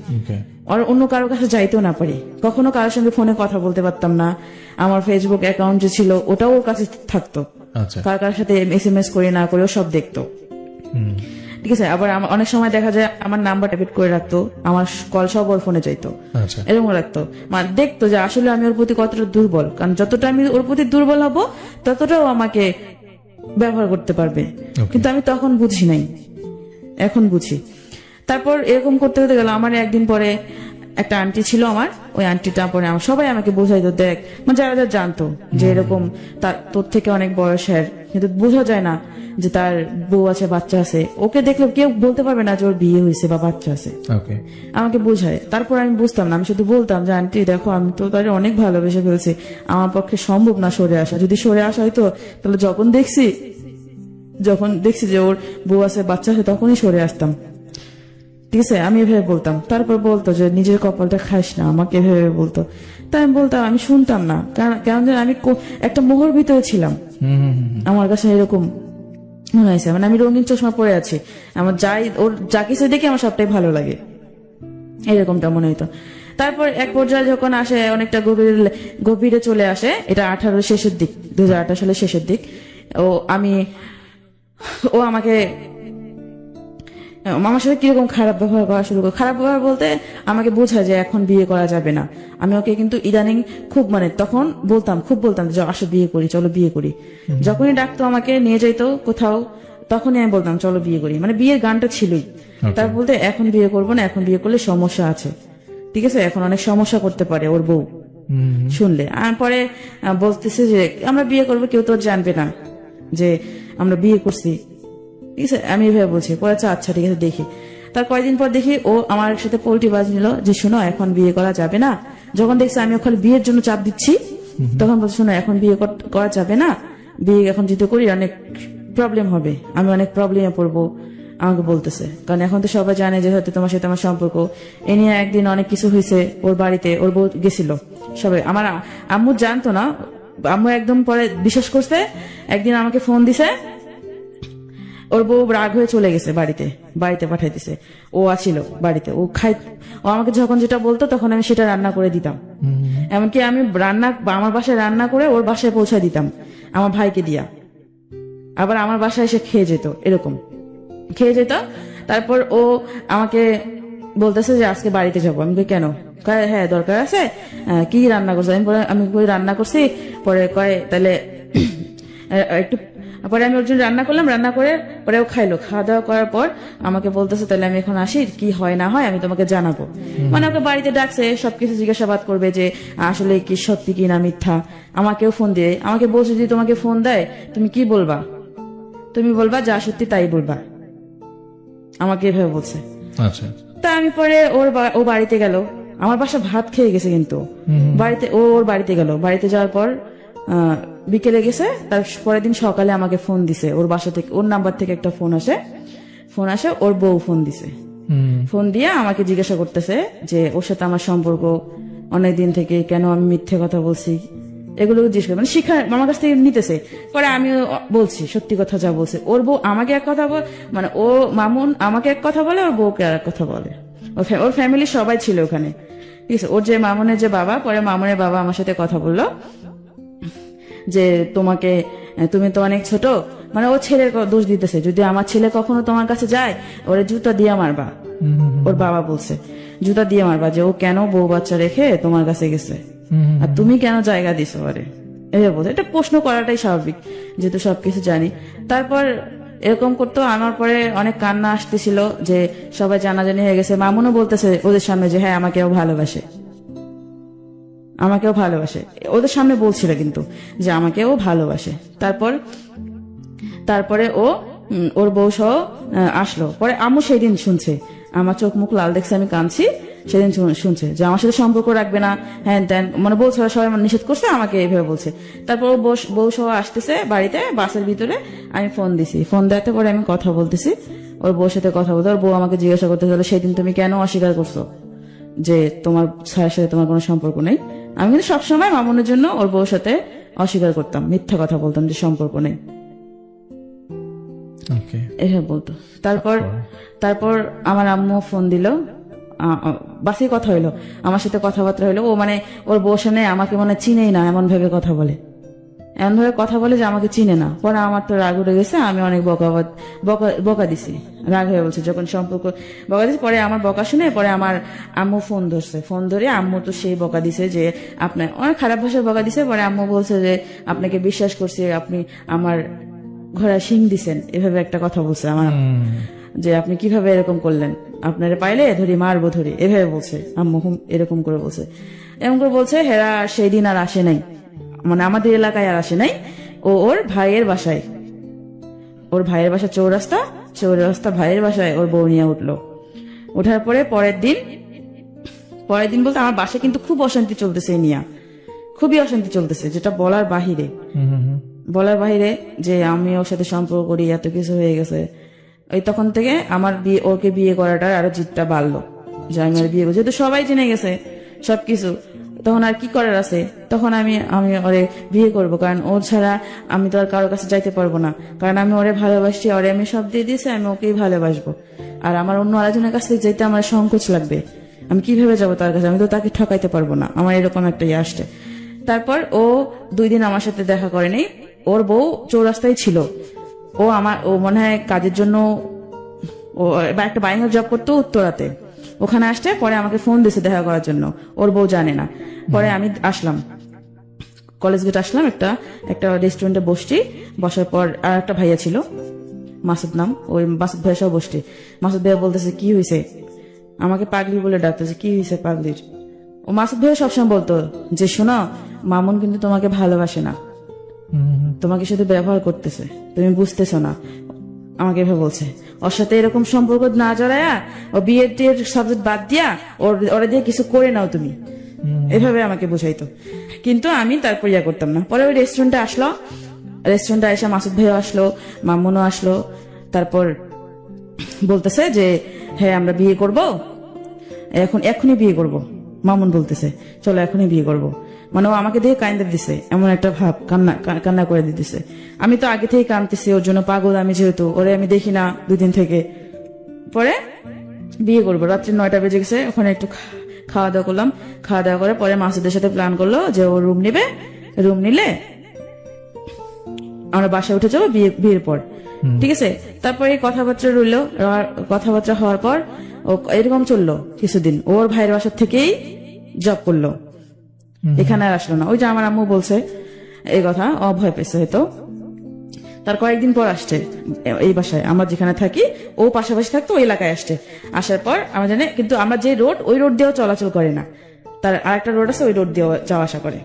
আর অন্য কারোর কাছে যাইতেও না পারি। কখনো কারোর সঙ্গে ফোনে কথা বলতে পারতাম না। আমার ফেসবুক অ্যাকাউন্ট যে ছিল ওটাও ওর কাছে থাকতো, কার সাথে SMS করে না করে সব দেখতো। ঠিক আছে। আবার অনেক সময় দেখা যায় আমার নাম্বার ট্যাপেট করে রাখতো, আমার কল সব ওর ফোনে যাইতো, এরকম রাখতো। মানে দেখতো যে আসলে আমি ওর প্রতি কতটা দুর্বল, কারণ যতটা আমি ওর প্রতি দুর্বল হব ততটাও আমাকে ব্যবহার করতে পারবে। কিন্তু আমি তখন বুঝি নাই, এখন বুঝি। তারপর এরকম করতে করতে গেল। আমার একদিন পরে একটা আন্টি ছিল আমার, ওই আন্টিটা পরে সবাই আমাকে বোঝাইতো, দেখ মানে যারা যারা জানতো যে এরকম তোর থেকে অনেক বয়সের, কিন্তু বোঝা যায় না যে তার বউ আছে, বাচ্চা আছে। ওকে দেখলে কেউ বলতে পারবে না যে ওর বিয়ে হয়েছে বা বাচ্চা আছে, আমাকে বোঝায়। তারপর আমি বুঝতাম না, আমি শুধু বলতাম যে আন্টি দেখো আমি তো তার অনেক ভালোবেসে ফেলছি, আমার পক্ষে সম্ভব না সরে আসা। যদি সরে আসা হয়তো তাহলে যখন দেখছি যে ওর বউ আছে, বাচ্চা আছে, তখনই সরে আসতাম। ঠিক আছে, আমি এভাবে বলতাম। তারপর বলতো যে নিজের কপালটা খাইস না, আমাকে এভাবে বলতো। তাই আমি বলতাম, আমি শুনতাম না, কারণ আমি একটা মোহর ভিতরে ছিলাম। আমার কাছে এরকম মনে হয়েছে, মানে আমি রঙিন চশমা পরে আছি, আমার ওর যা কিছু দেখে আমার সবটাই ভালো লাগে, এরকমটা মনে হইতো। তারপর এক পর্যায়ে যখন আসে, অনেকটা গভীরে চলে আসে, এটা 2018 শেষের দিক, 2018 সালের শেষের দিক। ও আমাকে আমার সাথে কিরকম খারাপ ব্যবহার করা শুরু করে। খারাপ ব্যবহার বলতে আমাকে বোঝায় যে এখন বিয়ে করা যাবে না। আমি ওকে কিন্তু ইদানিং খুব তখন খুব বলতাম যে আসো বিয়ে করি, চলো বিয়ে করি। যখনই ডাকতো আমাকে নিয়ে যাইতো কোথাও, তখনই আমি বলতাম চলো বিয়ে করি, মানে বিয়ের গানটা ছিলই। তার বলতে এখন বিয়ে করবো না, এখন বিয়ে করলে সমস্যা আছে। ঠিক আছে, এখন অনেক সমস্যা করতে পারে ওর বউ শুনলে। আর পরে বলতেছে যে আমরা বিয়ে করবো, কেউ তো জানবে না যে আমরা বিয়ে করছি। ঠিক আছে, আমি এভাবে বলছি। পরে আচ্ছা ঠিক আছে দেখি। তার কয়েকদিন পর দেখি ও আমার সাথে পোল্টি বাজ নিল যে শোনো এখন বিয়ে করা যাবে না। যখন দেখছি আমি ওখানে বিয়ের জন্য চাপ দিচ্ছি, তখন বলছি শোনো এখন বিয়ে করা যাবে না, বিয়ে এখন যদি করি অনেক প্রবলেম হবে, আমি অনেক প্রবলেমে পড়বো, আমাকে বলতেছে। কারণ এখন তো সবাই জানে যে হয়তো তোমার সাথে আমার সম্পর্ক। এ নিয়ে একদিন অনেক কিছু হয়েছে ওর বাড়িতে, ওর বউ গেছিল সবাই। আমার আম্মু জানতো না, আম্মু একদম পরে বিশ্বাস করছে। একদিন আমাকে ফোন দিছে, ওর বউ রাগ হয়ে চলে গেছে, বাড়িতে পাঠাই দিছে। ও আছিল বাড়িতে, ও আমাকে যখন যেটা বলতো তখন আমি সেটা রান্না করে দিতাম। এমনকি আমি আমার বাসায় রান্না করে ওর বাসায় পৌঁছায় দিতাম আমার ভাইকে দিয়া। আবার আমার বাসায় এসে খেয়ে যেত, এরকম খেয়ে যেত। তারপর ও আমাকে বলতেছে যে আজকে বাড়িতে যাবো। আমি কেন? হ্যাঁ দরকার আছে। কি রান্না করছো? আমি রান্না করছি। পরে কয় তাহলে একটু পরে আমি ওর জন্য রান্না করলাম, রান্না করে পরে ও খাইলো। খাওয়া দাওয়া করার পর আমাকে বলতেছে তাহলে আমি এখন আসি, কি হয় না হয় আমি তোমাকে জানাবো। মানে ওকে বাড়িতে ডাকছে, সবকিছু জিজ্ঞাসাবাদ করবে যে আসলে কি সত্যি কি না মিথ্যা। আমাকেও ফোন দিয়ে আমাকে বলছে যদি তোমাকে ফোন দেয় তুমি কি বলবা? তুমি বলবা যা সত্যি তাই বলবা, আমাকে এভাবে বলছে। আচ্ছা, তা আমি পরে ও বাড়িতে গেল, আমার বাসা ভাত খেয়ে গেছে, কিন্তু ওর বাড়িতে গেল। বাড়িতে যাওয়ার পর বিকেলে গেছে, তার পরের দিন সকালে আমাকে ফোন দিছে। ওর বাসা থেকে, ওর নাম্বার থেকে একটা ফোন আসে, ওর বউ ফোন দিছে। ফোন দিয়ে আমাকে জিজ্ঞাসা করতেছে যে ওর সাথে আমার সম্পর্ক অনেকদিন থেকে, কেন আমি মিথ্যে কথা বলছি, এগুলো জিজ্ঞেস করে, মানে শিক্ষা আমার কাছ থেকে নিতেছে। পরে আমি বলছি সত্যি কথা যা বলছে। ওর বউ আমাকে এক কথা মানে ও মামুন আমাকে এক কথা বলে, ওর বউকে আর এক কথা বলে। ওর ফ্যামিলি সবাই ছিল ওখানে। ঠিক আছে, ওর যে মামুনের যে বাবা, পরে মামুনের বাবা আমার সাথে কথা বললো যে তুমি তো অনেক ছোট, মানে ও ছেলের দোষ দিতেছে, যদি আমার ছেলে কখনো তোমার কাছে যায় ওরে জুতা দিয়ে মারবা। ওর বাবা বলছে জুতা দিয়ে মারবা, যে ও কেন বউ বাচ্চা রেখে তোমার কাছে গেছে, আর তুমি কেন জায়গা দিছো ওরে, এভাবে বলছে। এটা প্রশ্ন করাটাই স্বাভাবিক, যেহেতু সবকিছু জানি। তারপর এরকম করতো। আমার পরে অনেক কান্না আসতেছিল যে সবাই জানাজানি হয়ে গেছে। মামুনও বলতেছে ওদের সামনে যে হ্যাঁ আমাকেও ভালোবাসে, ওদের সামনে বলছিল কিন্তু যে আমাকেও ভালোবাসে। তারপরে ও ওর বউ সহ আসলো। পরে আম্মু সেই দিন শুনছে, আমার চোখ মুখ লাল দেখছে, আমি কাঁদছি, সেদিন শুনছে যে আমার সাথে সম্পর্ক রাখবে না, হ্যান ত্যান, মানে বলছে ওরা সবাই নিষেধ করছে, আমাকে এইভাবে বলছে। তারপর ও বউ সহ আসতেছে বাড়িতে, বাসের ভিতরে আমি ফোন দিছি, ফোন দেওয়াতে পরে আমি কথা বলতেছি, ওর বউর সাথে কথা বলতে। ওর বউ আমাকে জিজ্ঞাসা করতে হলো, সেদিন তুমি কেন অস্বীকার করছো যে তোমার স্যারের সাথে তোমার কোনো সম্পর্ক নেই? আমি কিন্তু সবসময় মামুনের জন্য ওর বউর সাথে অস্বীকার করতাম, মিথ্যা কথা বলতাম যে সম্পর্ক নেই, এভাবে বলতো। তারপর আমার আম্মু ফোন দিল, বাসে কথা হইলো, আমার সাথে কথাবার্তা হইলো। ও মানে ওর বউর সামনে আমাকে মানে চিনেই না, এমন ভাবে কথা বলে, এমন ভাবে কথা বলে যে আমাকে চিনে না। পরে আমার তো রাগ উঠে গেছে, আমি অনেক বকা দিছি, রাগ হয়ে বলছে যখন সম্পর্ক বকা দিছি। পরে আমার বকা শুনে পরে আমার আম্মু ফোন ধরছে, ফোন ধরে আম্মু তো সেই বকা দিছে যে আপনার অনেক খারাপ ভাষায় বকা দিছে। পরে আম্মু বলছে যে আপনাকে বিশ্বাস করছি, আপনি আমার ঘোড়া শিং দিছেন, এভাবে একটা কথা বলছে আমার আম্মু, যে আপনি কিভাবে এরকম করলেন, আপনারে পাইলে ধরি মারবো ধরি, এভাবে বলছে আম্মু, এরকম করে বলছে। এরকম করে বলছে হেরা সেই দিন আর আসে নাই, মানে আমাদের এলাকায় আর আসে নাই। ওর ভাইয়ের বাসায়, ওর ভাইয়ের বাসা চৌরাস্তা ভাইয়ের বাসায় ওর বউ নিয়ে উঠলো। ওঠার পরে পরের দিন বলতে আমার বাসায় কিন্তু খুব অশান্তি চলতেছে, নিয়া খুবই অশান্তি চলতেছে, যেটা বলার বাহিরে যে আমি ওর সাথে সম্পর্ক করি, এত কিছু হয়ে গেছে। ওই তখন থেকে আমার ওকে বিয়ে করাটা আরো জিদটা বাড়লো, যে আমি আর বিয়ে করছি, যেহেতু সবাই জেনে গেছে সবকিছু, তখন আর কি করার আছে। তখন আমি ওরে বিয়ে করব, কারণ ওর ছাড়া আমি তো আর কারোর কাছে যাইতে পারবো না, কারণ আমি ওরে ভালোবাসি, ওরে আমি সব দিয়ে দিয়েছি, আমি ওকেই ভালোবাসবো। আর আমার অন্য আরেকজনের কাছে যেতে আমার সংকোচ লাগবে, আমি কিভাবে যাবো তার কাছে, আমি তো তাকে ঠকাইতে পারবো না, আমার এরকম একটা ইয়ে আসছে। তারপর ও 2 দিন আমার সাথে দেখা করেনি, ওর বউ চৌরাস্তায় ছিল। ও মনে হয় কাজের জন্য ও একটা বাইরের জব করতো উত্তরাতে, ওখানে আসতে পরে আমাকে ফোন দিছে দেখা করার জন্য, ওর বউ জানে না। পরে আমি আসলাম, কলেজ গেট আসলাম, একটা রেস্টুরেন্টে বসার পর আর একটা ভাইয়া ছিল, মাসুদ নাম, ওই মাসুদ ভাইয়া সহ বসছি। মাসুদ ভাইয়া বলতেছে কি হয়েছে, আমাকে পাগলি বলে ডাকতেছে, কি হয়েছে পাগলির? ও মাসুদ ভাইয়া সবসময় বলতো যে শোনো, মামুন কিন্তু তোমাকে ভালোবাসে না, তোমাকে শুধু ব্যবহার করতেছে, তুমি বুঝতেছো না, আমাকে এভাবে বলছে। ওর সাথে এরকম সম্পর্ক না জড়ায়া, ও বিয়ের সাবজেক্ট বাদ দিয়া ওরা দিয়ে কিছু করে নাও তুমি, এভাবে আমাকে বুঝাইতো। কিন্তু আমি তারপর ইয়া করতাম না। পরে ওই রেস্টুরেন্টে এসে মাসুদ ভাইও আসলো, মামুনও আসলো। তারপর বলতেছে যে হ্যাঁ আমরা বিয়ে করব, এখনই বিয়ে করব। মামুন বলতেছে চলো এখনই বিয়ে করব, মানে ও আমাকে দিয়ে কান্দে দিছে, এমন একটা ভাব, কান্না করে দিতেছে। আমি তো আগে থেকে কাঁদতেছি, ওর জন্য পাগল আমি, যেহেতু ওরে আমি দেখি না 2 দিন থেকে। পরে বিয়ে করবো, রাত্রি 9টা বেজে গেছে, ওখানে একটু খাওয়া দাওয়া করলাম। খাওয়া দাওয়া করে পরে মাসুদের সাথে প্ল্যান করলো যে ও রুম নিলে আমরা বাসায় উঠে যাবো বিয়ের পর, ঠিক আছে। তারপরে কথাবার্তা হওয়ার পর ও এরকম চললো কিছুদিন, ওর ভাইয়ের বাসার থেকেই জব করলো, এখানে আর আসলো না। ওই যে আমার আম্মু বলছে এই কথা, ভয় পেয়েছে হয়তো। তার কয়েকদিন পর আসছে এই বাসায়, আমরা যেখানে থাকি ও পাশাপাশি থাকতো, ওই এলাকায় আসার পর আমরা জানি, কিন্তু আমরা যে রোড, ওই রোড দিয়েও চলাচল করে না, তার আরেকটা রোড আছে, ওই রোড দিয়েও যাওয়া আসা করে।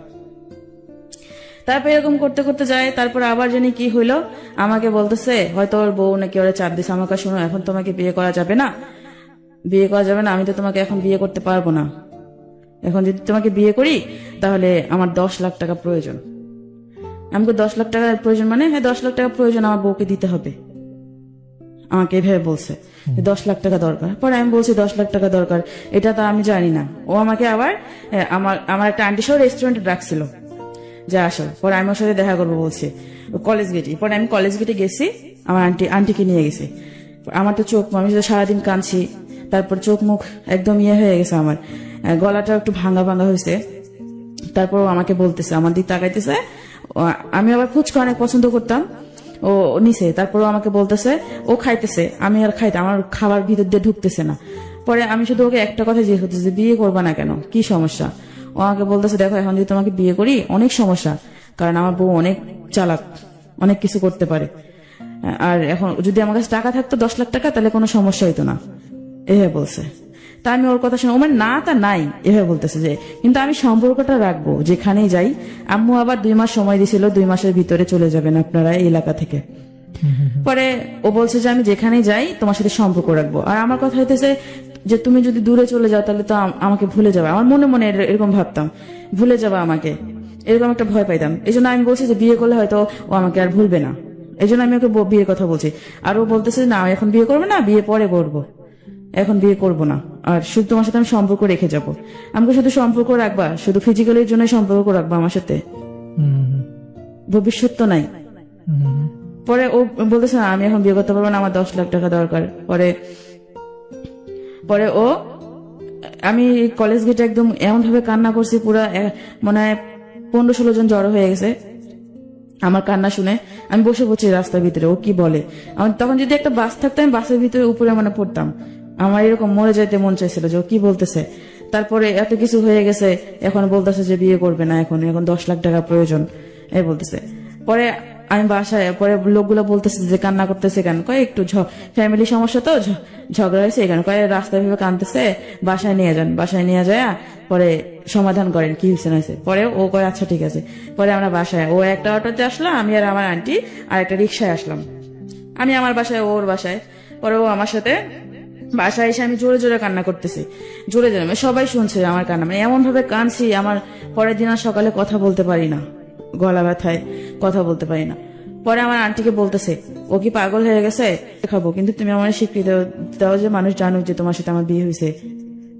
তারপর এরকম করতে করতে যায়। তারপর আবার জানি কি হইলো, আমাকে বলতেছে হয়তো ওর বউ নাকি ওরা চাপ দিছে আমাকে, শোনো এখন তোমাকে বিয়ে করা যাবে না, আমি তো তোমাকে এখন বিয়ে করতে পারবো না, এখন যদি তোমাকে বিয়ে করি তাহলে আমার 10 লাখ টাকা প্রয়োজন। আমাকে 10 লাখ টাকা প্রয়োজন, মানে হ্যাঁ 10 লাখ টাকা প্রয়োজন, আমার বউকে দিতে হবে, আমাকে এভাবে বলছে 10 লাখ টাকা দরকার। পরে আমি বলছি 10 লাখ টাকা দরকার, এটা তো আমি জানি না। ও আমাকে আবার আমার একটা আন্টি সহ রেস্টুরেন্টে ডাকছিল যে আসো, পরে আমি ওর সাথে দেখা করবো বলছি কলেজ গেটে। পরে আমি কলেজ গেটে গেছি, আমার আন্টিকে নিয়ে গেছি। আমার তো চোখ, আমি সারাদিন কাঁদছি, তারপর চোখ মুখ একদম ইয়ে হয়ে গেছে, আমার গলাটা একটু ভাঙা হয়েছে। তারপর আমাকে বলতেছে, আমার দিক তাকাইতেছে, আমি আবার ফুচকা অনেক পছন্দ করতাম, ও নিছে। তারপর আমাকে বলতেছে, ও খাইতেছে, আমি আর খাইতে, আমার খাবার ভিতর দিয়ে ঢুকতেছে না। পরে আমি শুধু ওকে একটা কথা জিজ্ঞেস করতেছি, বিয়ে করবা না কেন, কি সমস্যা? ও আমাকে বলতেছে দেখো এখন যদি তোমাকে বিয়ে করি অনেক সমস্যা, কারণ আমার বউ অনেক চালাক, অনেক কিছু করতে পারে, আর এখন যদি আমার কাছে টাকা থাকতো 10 লাখ টাকা, তাহলে কোনো সমস্যা হইতো না, এভাবে বলছে। তা আমি ওর কথা শুনে, ও মানে না তা নাই এভাবে বলতেছে যে কিন্তু আমি সম্পর্কটা রাখবো যেখানেই যাই। আম্মু আবার 2 মাস সময় দিছিল, 2 মাসের ভিতরে চলে যাবেন আপনারা এই এলাকা থেকে, পরে ও বলছে যে আমি যেখানেই যাই তোমার সাথে সম্পর্ক রাখবো। আর আমার কথা হইতেছে যে তুমি যদি দূরে চলে যাও তাহলে তো আমাকে ভুলে যাবে। আমার মনে মনে এরকম ভাবতাম, ভুলে যাবে আমাকে, এরকম একটা ভয় পাইতাম। এই জন্য আমি বলছি যে বিয়ে করলে হয়তো ও আমাকে আর ভুলবে না, এই জন্য আমি ওকে বিয়ের কথা বলছি। আর ও বলতেছে না এখন বিয়ে করবে না, বিয়ে পরে করবো, এখন বিয়ে করব না, আর শুধু তোমার সাথে আমি সম্পর্ক রেখে যাব। আমাকে শুধু সম্পর্ক রাখবা, শুধু ফিজিক্যালির জন্য সম্পর্ক রাখবা আমার সাথে, ভবিষ্যৎ তো নাই। পরে ও বলতেছে না আমি এখন বিয়ে করতে পারবো না, আমার 10 লাখ টাকা দরকার। পরে ও আমি কলেজ গেটে একদম এমন ভাবে কান্না করছি, পুরা মনে হয় 15-16 জন জড়ো হয়ে গেছে আমার কান্না শুনে। আমি বসে পড়ছি রাস্তার ভিতরে, ও কি বলে। আমার তখন যদি একটা বাস থাকতো আমি বাসের ভিতরে উপরে মানে পড়তাম। আমার এরকম মরে যাইতে মন চাইছিল যে ও কি বলতেছে। তারপরে এত কিছু হয়ে গেছে, এখন বলতেছে যে বিয়ে করবে না, এখন 10 লাখ টাকা প্রয়োজন এই বলতেছে। পরে আমি বাসায়, পরে লোকগুলো বলতেছে যে কান্না করতেছে কেন, কয় একটু ফ্যামিলি সমস্যা তো ঝগড়া হয়েছে এখানে, কয় রাস্তায় ভেবে কাঁদতেছে, বাসায় নিয়ে যান, বাসায় নিয়ে যায় পরে সমাধান করেন কি হয়েছে না হয়েছে। পরে ও কয় আচ্ছা ঠিক আছে। পরে আমরা বাসায়, ও একটা অটোতে আসলো, আমি আর আমার আন্টি আর একটা রিক্সায় আসলাম। আমি আমার বাসায়, ওর বাসায়। পরে ও আমার সাথে বাসায় এসে আমি জোরে জোরে কান্না করতেছি, জোরে জোরে, মানে সবাই শুনছে আমার কান্না, মানে এমন ভাবে কাঁদছি আমার পরের দিন আর সকালে কথা বলতে পারি না, গলা ব্যথায় কথা বলতে পারি না। পরে আমার আন্টিকে বলতেছে ও কি পাগল হয়ে গেছে, খাবো কিন্তু তুমি আমার স্বীকৃতি দাও যে মানুষ জানুক যে তোমার সাথে আমার বিয়ে হয়েছে,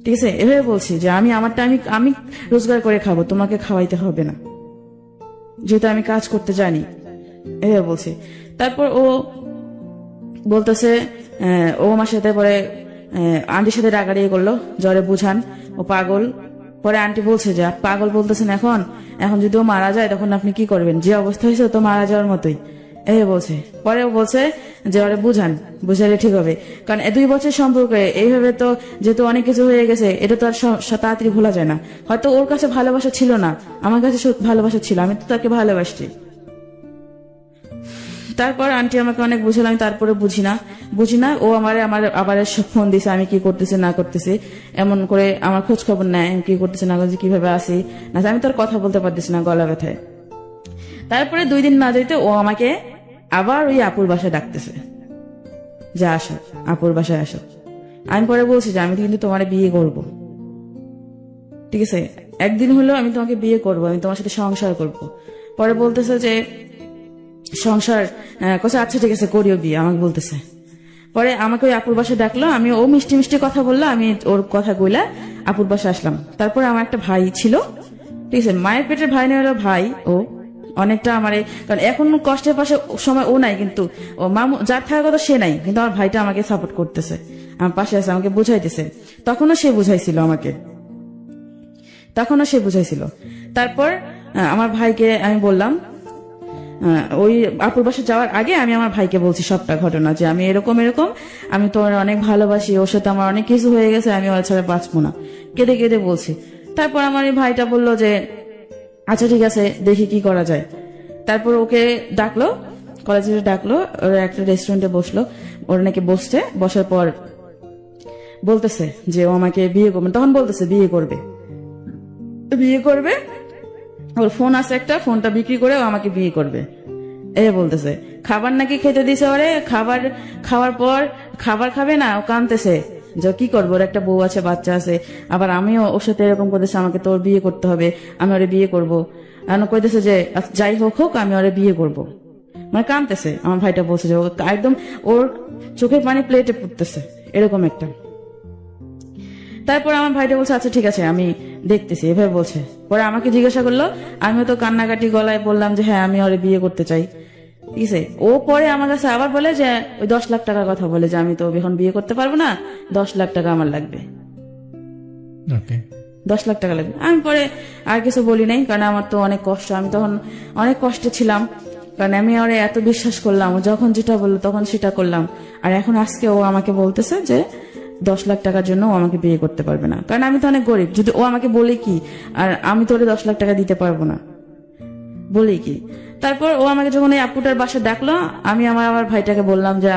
ঠিক আছে। এভাবে বলছি যে আমি আমারটা আমি রোজগার করে খাবো, তোমাকে খাওয়াইতে হবে না, যেহেতু আমি কাজ করতে জানি, এভাবে বলছি। তারপর ও বলতেছে ও আমার সাথে, পরে আন্টির সাথে রাগাড়িয়ে করলো, জ্বরে বুঝান ও পাগল। পরে আন্টি বলছে যে পাগল বলতেছেন, এখন যদি ও মারা যায় তখন আপনি কি করবেন, যে অবস্থা হয়েছে তো মারা যাওয়ার মতোই, এই বলছে। পরে ও বলছে যে ওরে বুঝান, বুঝালে ঠিক হবে, কারণ 2 বছর সম্পর্কে এইভাবে তো যেহেতু অনেক কিছু হয়ে গেছে, এটা তো আর তাড়াতাড়ি ভোলা যায় না। হয়তো ওর কাছে ভালোবাসা ছিল না, আমার কাছে ভালোবাসা ছিল, আমি তো তাকে ভালোবাসছি। তারপর আন্টি আমাকে অনেক বুঝালাম, তারপরে বুঝি না। ও আমার আবার ফোন দিছে, আমি কি করতেছি না করতেছি, এমন করে আমার খোঁজ খবর নেয়, কি করতেছি না করতেছি, কিভাবে আসি না, আমি তোর কথা বলতে পারতেছি না, গলা ব্যথায়। তারপরে 2 দিন না যেতে ও আমাকে আবার ওই আপুর বাসায় ডাকতেছে যে আসো, আপুর বাসায় আসো। আমি পরে বলছি যে আমি কিন্তু তোমার বিয়ে করব, ঠিক আছে, একদিন হলো আমি তোমাকে বিয়ে করব, আমি তোমার সাথে সংসার করব। পরে বলতেছে যে সংসার কোথায়, আচ্ছা ঠিক আছে করিও বিয়ে, আমাকে বলতেছে। পরে আমাকে ওই আপুর বাসায় ডাকলো, আমি ও মিষ্টি মিষ্টি কথা বললো, আমি ওর কথা কইলা আপুর বাসায় আসলাম। তারপরে আমার একটা ভাই ছিল, ঠিক আছে, মায়ের পেটের ভাই নেই, ভাই ও অনেকটা আমার, কারণ এখন কষ্টের পাশে সময় ও নাই, কিন্তু ও মামু যার থাকার কথা সে নাই, কিন্তু আমার ভাইটা আমাকে সাপোর্ট করতেছে, আমার পাশে আছে, আমাকে বুঝাইতেছে। তখনও সে বুঝাইছিল আমাকে, তারপর আমার ভাইকে আমি বললাম, ওই আপুর বাসা যাওয়ার আগে আমি আমার ভাইকে বলছি সবটা ঘটনা, যে আমি এরকম আমি তোমার অনেক ভালোবাসি, ওর সাথে আমার অনেক কিছু হয়ে গেছে, আমি ওর ছাড়া বাঁচবো না, কেঁদে কেঁদে বলছি। তারপর আমার এই ভাইটা বললো যে আচ্ছা ঠিক আছে দেখি কি করা যায়। তারপর ওকে ডাকলো, কলেজে ডাকলো, ওরা একটা রেস্টুরেন্টে বসলো, ওরা নাকি বসছে, বসার পর বলতেছে যে ও আমাকে বিয়ে করবে, তখন বলতেছে বিয়ে করবে, ওর ফোন আছে একটা, ফোনটা বিক্রি করে ও আমাকে বিয়ে করবে, এই বলতেছে। খাবার নাকি খেতে দিছে ওরে, খাওয়ার পর খাবার খাবে না, ও কাঁদতেছে যে কি করবো, ওর একটা বউ আছে, বাচ্চা আছে, আবার আমিও ওর সাথে এরকম করতেছে, আমাকে তো ওর বিয়ে করতে হবে, আমি ওরে বিয়ে করবো, কইতেছে যে যাই হোক আমি ওরে বিয়ে করবো, মানে কাঁদতেছে। আমার ভাইটা বলছে যে একদম ওর চোখের পানি প্লেটে পড়তেছে, এরকম একটা। তারপর আমার ভাইটা বলছে আচ্ছা ঠিক আছে আমি দেখতেছি, এভাবে বলছে। পরে আমাকে জিজ্ঞাসা করলো, আমিও তো কান্নাকাটি গলায় বললাম যে হ্যাঁ আমি ওরে বিয়ে করতে চাই, ঠিক আছে। ও পরে আমার কাছে আবার বলে যে ওই 10 লাখ টাকার কথা বলে, যে আমি তো এখন বিয়ে করতে পারবো না, 10 লাখ টাকা আমার লাগবে, 10 লাখ টাকা লাগবে। আমি পরে আর কিছু বলি নাই, কারণ আমার তো অনেক কষ্ট, আমি তখন অনেক কষ্টে ছিলাম, কারণ আমি ওরে এত বিশ্বাস করলাম, ও যখন যেটা বললো তখন সেটা করলাম। আর এখন আজকে ও আমাকে বলতেছে যে 10 লাখ টাকার জন্য ও আমাকে বিয়ে করতে পারবে না, কারণ আমি তো অনেক গরিব, যদি ও আমাকে বলে কি, আর আমি তো ওরে 10 লাখ টাকা দিতে পারবো না, বলি কি। তারপর ও আমাকে যখন এই আপুটার বাসায় ডাকলো, আমি আমার ভাইটাকে বললাম যে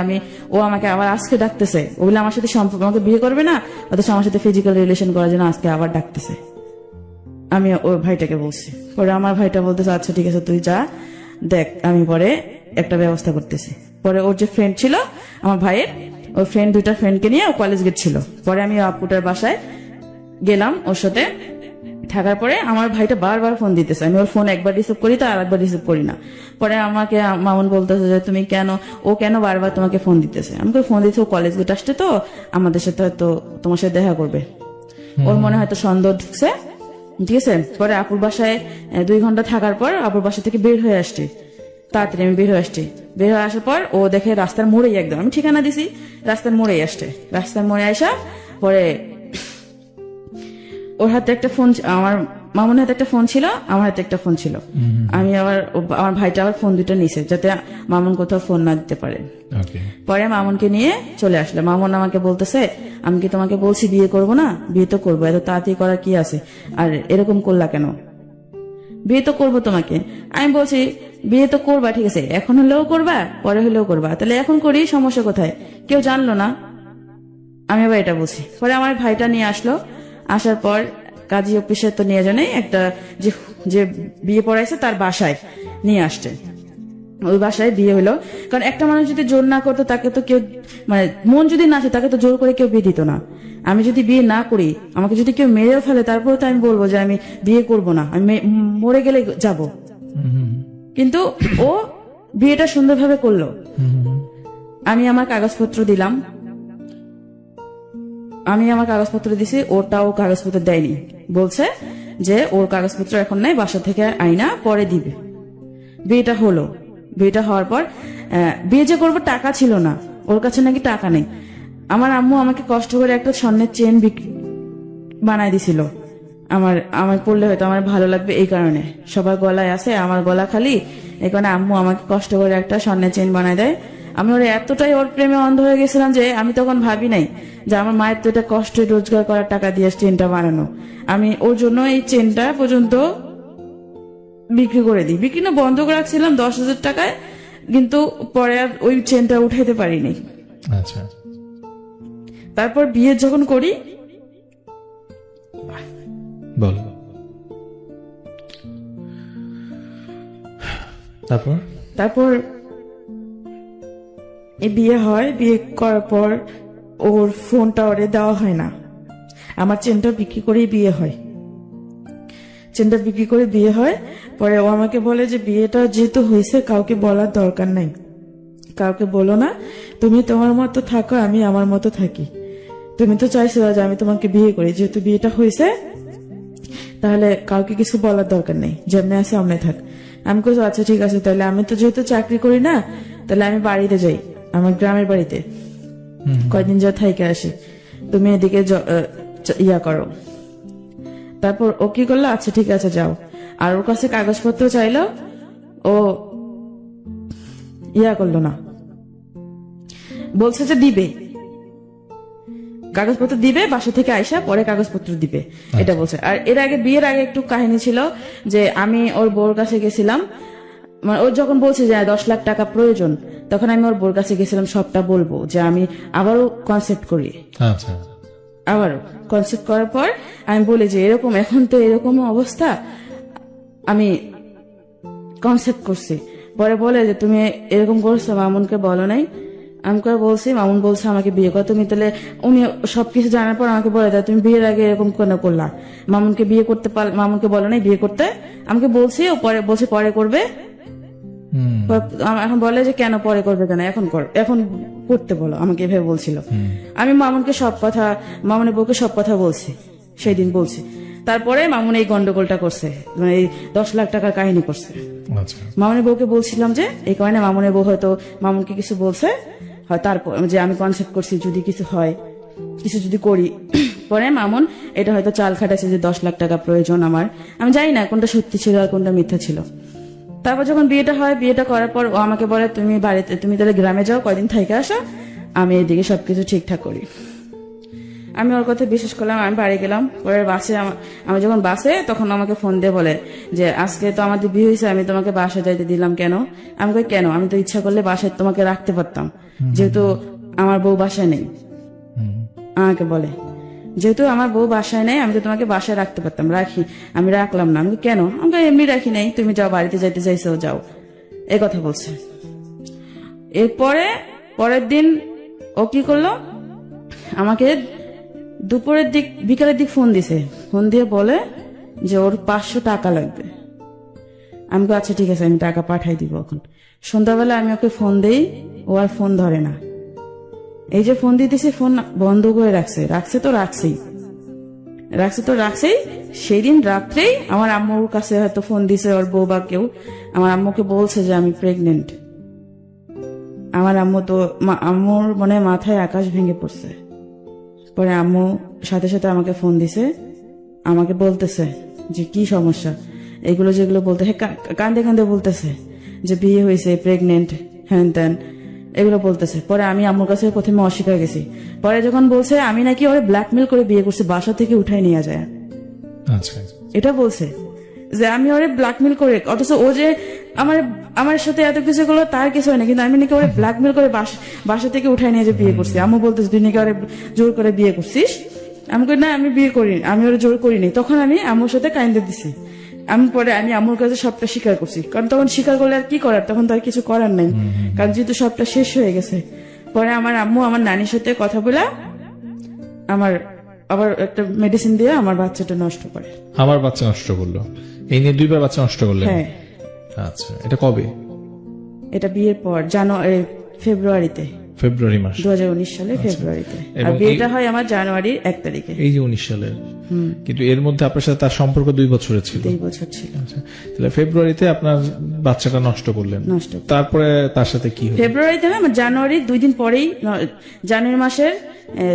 ও আমাকে আবার আজকে ডাকতেছে, ও বলে আমার সাথে সম্পর্ক, আমাকে বিয়ে করবে না, অথচ আমার সাথে ফিজিক্যাল রিলেশন করার জন্য আজকে আবার ডাকতেছে, আমি ওর ভাইটাকে বলছি। পরে আমার ভাইটা বলতেছে আচ্ছা ঠিক আছে তুই যা দেখ, আমি পরে একটা ব্যবস্থা করতেছি। পরে ওর যে ফ্রেন্ড ছিল আমার ভাইয়ের, ওর ফ্রেন্ড 2টা ফ্রেন্ডকে নিয়ে ও কলেজ গেছিল। পরে আমি আপুটার বাসায় গেলাম ওর সাথে থাকার পরে আমার ভাইটা বারবার ফোন দিতেছে, আমি ওর ফোন একবার রিসিভ করি তো আর একবার রিসিভ করি না। পরে আমাকে মামুন বলতেছে যে তুমি কেন বারবার তোমাকে ফোন দিতেছে। আমাকে ফোন দিতেছে ও কলেজ গেট আসছে তো আমাদের সাথে হয়তো তোমার সাথে দেখা করবে, ওর মনে হয়তো সন্দেহ ঢুকছে, ঠিক আছে। পরে আপুর বাসায় 2 ঘন্টা থাকার পর আপুর বাসা থেকে বের হয়ে আসছি, তাড়াতাড়ি আমি বের হয়ে আসছি। বের হয়ে আসার পর ও দেখে রাস্তার মোড়েই, একদম আমি ঠিকানা দিছি রাস্তার মোড়েই আসছে। রাস্তার মোড়ে আসা পরে ওর হাতে একটা ফোন, আমার মামুনের হাতে একটা ফোন ছিল, আমার হাতে একটা ফোন ছিল। আমি আমার ভাইটা আবার ফোন 2টা নিছে যাতে মামুন কোথাও ফোন না দিতে পারে। পরে মামুনকে নিয়ে চলে আসলো। মামুন আমাকে বলতেছে আমি কি তোমাকে বলছি বিয়ে করব না? বিয়ে তো করবো, এত তাড়াতাড়ি করার কি আছে, আর এরকম করলা কেন? বিয়ে তো করবো তোমাকে। আমি বলছি বিয়ে তো করবা, ঠিক আছে, এখন হলেও করবা পরে হলেও করবা, তাহলে এখন করি, সমস্যা কোথায়? কেউ জানলো না। আমি আবার এটা বলছি। পরে আমার ভাইটা নিয়ে আসলো, আসার পর কাজী অফিসে তো নিয়ে জানে একটা যে বিয়ে পড়াইছে তার বাসায় নিয়ে আসছে। ওই বাসায় বিয়ে হলো, কারণ একটা মানুষ যদি জোর না করতো তাকে তো কেউ, মানে মন যদি না আসে তাকে তো জোর করে কেউ বিয়ে দিত না। আমি যদি বিয়ে না করি, আমাকে যদি কেউ মেরেও ফেলে, তারপরে তো আমি বলবো যে আমি বিয়ে করব না, আমি মরে গেলে যাব। কিন্তু ও বিয়েটা সুন্দরভাবে করলো। আমি আমার কাগজপত্র দিলাম, আমি আমার কাগজপত্র দিছি, ওটাও কাগজপত্র দেয়নি, বলছে যে ওর কাগজপত্র এখন নাই, বাসা থেকে আইনা পরে দিবে। বিয়েটা হলো, বিয়েটা হওয়ার পর বিয়ে যে করবো টাকা ছিল না, ওর কাছে নাকি টাকা নেই। আমার আম্মু আমাকে কষ্ট করে একটা স্বর্ণের চেন বানাই দিছিল, আমার পড়লে হয়তো আমার ভালো লাগবে এই কারণে, সবার গলায় আছে আমার গলা খালি, এই কারণে আম্মু আমাকে কষ্ট করে একটা স্বর্ণের চেন বানাই দেয়। আমি ওর এতটাই ওর প্রেমে অন্ধ হয়ে গেছিলাম যে আমি তখন ভাবি নাই যে আমার মায়ের তো এটা কষ্ট রোজগার করার টাকা দিয়ে চেনটা বানানো। আমি ওর জন্য এই চেনটা পর্যন্ত বিক্রি করে দিই, বিক্রি না বন্ধ করে রাখছিলাম 10,000 টাকায়, কিন্তু পরে আর ওই চেনটা উঠাইতে পারিনি। আচ্ছা, তারপর বিয়ে যখন করি, বল তারপর এই বিয়ে হয়, বিয়ে করার পর ওর ফোনটা ওরে দেওয়া হয় না, আমার চেনটা বিক্রি করেই বিয়ে হয়। চেনটা বিক্রি করে বিয়ে হয়, পরে ও আমাকে বলে যে বিয়েটা যেহেতু হয়েছে কাউকে বলার দরকার নাই, কাউকে বলো না, তুমি তোমার মতো থাকো, আমি আমার মতো থাকি। তুমি তো চাইছো যে আমি তোমাকে বিয়ে করি, যেহেতু বিয়েটা হয়েছে তাহলে কাউকে কিছু বলার দরকার নেই, যেমনি আছে অমনি থাক। আমি বলছি আচ্ছা ঠিক আছে, তাহলে আমি তো যেহেতু চাকরি করি না, তাহলে আমি বাড়িতে যাই, আমার গ্রামের বাড়িতে কয়দিন যা থাইকে আসি, তুমি এদিকে ইয়া করো। তারপর ও কি করলো, আচ্ছা ঠিক আছে যাও। আর ওর কাছে কাগজপত্র চাইলো, ও ইয়া করলো না, বলছে যে দিবে কাগজপত্র, দিবে বাসা থেকে আইসা পরে কাগজপত্র দিবে, এটা বলছে। আর এর আগে বিয়ের আগে একটু কাহিনী ছিল যে আমি ওর বউর কাছে গেছিলাম, মানে ও যখন বলছে যে 10 লাখ টাকা প্রয়োজন, তখন আমি ওর বউর কাছে গেছিলাম সবটা বলবো, যে আমি আবারও কনসেপ্ট করি। আচ্ছা, আবারও কনসেপ্ট করার পর আমি বলি যে এরকম এখন তো এরকম অবস্থা, আমি কনসেপ্ট করছি। পরে বলে যে তুমি এরকম করছো, মামুনকে বলো নাই? আমি করে বলছি, মামুন বলছে আমাকে বিয়ে কর। তুমি তাহলে উনি সবকিছু জানার পর আমাকে বলে দেয় তুমি বিয়ের আগে এরকম কেন করলা, মামুনকে বিয়ে করতে মামুনকে বলো নাই বিয়ে করতে? আমাকে বলছি, ও পরে বলছে পরে করবে। এখন বলে যে কেন পরে করবে, কেন এখন করতে বলো, আমাকে এভাবে বলছিল। আমি মামুনকে সব কথা, মামুনের বউকে সব কথা বলছি, সেই দিন বলছি। তারপরে মামুন এই গন্ডগোলটা করছে, মানে এই 10 লাখ টাকার কাহিনী করছে। মামুনের বউকে বলছিলাম যে এই কারণে মামুনের বউ হয়তো মামুনকে কিছু বলছে, হয় তারপর যে আমি কনসেপ্ট করছি যদি কিছু হয়, কিছু যদি করি। পরে মামুন এটা হয়তো চাল খাটাইছে যে 10 লাখ টাকা প্রয়োজন আমার, আমি জানি না কোনটা সত্যি ছিল আর কোনটা মিথ্যা ছিল। তারপর যখন বিয়েটা হয়, বিয়েটা করার পর ও আমাকে বলে তুমি বাড়িতে, তুমি তাহলে গ্রামে যাও, কয়দিন থেকে আসো, আমি এদিকে সবকিছু ঠিকঠাক করি। আমি ওর কথা বিশ্বাস করলাম, আমি বাড়ি গেলাম। পরে বাসে আমি যখন বাসে, তখন আমাকে ফোন দিয়ে বলে যে আজকে তো আমাদের বিয়ে হয়েছে, আমি তোমাকে বাসা যাইতে দিলাম কেন? আমি কই কেন, আমি তো ইচ্ছা করলে বাসায় তোমাকে রাখতে পারতাম, যেহেতু আমার বউ বাসায় নেই। আমাকে বলে যেহেতু আমার বউ বাসায় নেই, আমি তো তোমাকে বাসায় রাখতে পারতাম, আমি রাখলাম না। আমি কেন? আমি এমনি রাখি নাই, তুমি যাও, বাড়িতে যাইতে চাইছো যাও, এই কথা বলছে। এরপরে পরের দিন ও কি করলো, আমাকে দুপুরের দিক বিকালের দিক ফোন দিছে, ফোন দিয়ে বলে যে ওর 500 টাকা লাগবে। আমি বলি, আচ্ছা ঠিক আছে, আমি টাকা পাঠাই দিব। এখন সন্ধ্যাবেলা আমি ওকে ফোন দেই, ও আর ফোন ধরে না। এই যে ফোন দিতেছি, ফোন বন্ধ করে রাখছে তো রাখছেই। সেই দিন রাত্রেই আমার আম্মুর কাছে হয়তো ফোন দিছে ওর বউ বা কেউ, আমার আম্মুকে বলছে যে আমি প্রেগনেন্ট। আমার আম্মু তো আম্মুর মনে হয় মাথায় আকাশ ভেঙে পড়ছে। পরে আম্মু সাথে সাথে আমাকে ফোন দিছে, আমাকে বলতেছে যে কি সমস্যা, এগুলো যেগুলো বলতে কান্দে কান্দে বলতেছে যে বিয়ে হয়েছে, প্রেগনেন্ট, হ্যান ত্যান এগুলো বলতেছে। পরে আমি আম্মুর কাছে প্রথমে অস্বীকার গেছি। পরে যখন বলছে আমি নাকি ওরে ব্ল্যাকমেল করে বিয়ে করছি, বাসা থেকে উঠাই নিয়ে যায়, আচ্ছা এটা বলছে যে আমি ওরে ব্ল্যাকমেল করে, অথচ ও যে আমার সাথে এত কিছু করলো তার কিছু হয় না, কিন্তু আমি নাকি ওরে ব্ল্যাকমেল করে বাসা থেকে উঠাই নিয়ে যে বিয়ে করছি। আম্মু বলতেছে তুই নাকি ওরে জোর করে বিয়ে করছিস। আমি কই না, আমি বিয়ে করিনি, আমি ওরে জোর করিনি। তখন আমি আম্মুর সাথে কাইন্দে দিছি। পরে আমি আম্মুর কাছে সবটা স্বীকার করছি, কারণ তখন স্বীকার করলে আর কি করার, তখন তো আর কিছু করার নাই, কারণ যেহেতু সবটা শেষ হয়ে গেছে। পরে আমার আম্মু আমার নানির সাথে কথা বলে আবার একটা মেডিসিন দিয়ে আমার বাচ্চাটা নষ্ট করে। আমার বাচ্চা নষ্ট করলো, এই নিয়ে 2বার বাচ্চা নষ্ট করলেন? হ্যাঁ। আচ্ছা, এটা কবে? এটা বিয়ের পর ফেব্রুয়ারিতে, ফেব্রুয়ারি মাস 2019 সালে ফেব্রুয়ারিতে। আর বিয়েটা হয় আমার জানুয়ারির 1 তারিখে। এই যে 19 সালের। কিন্তু এর মধ্যে আপনার সাথে তার সম্পর্ক 2 বছরের ছিল? 2 বছর ছিল। আচ্ছা, তাহলে ফেব্রুয়ারিতে আপনার বাচ্চাটা নষ্ট করলেন। তারপরে তার সাথে কি হলো? ফেব্রুয়ারিতে না, জানুয়ারির 2 দিন পরেই, জানুয়ারি মাসের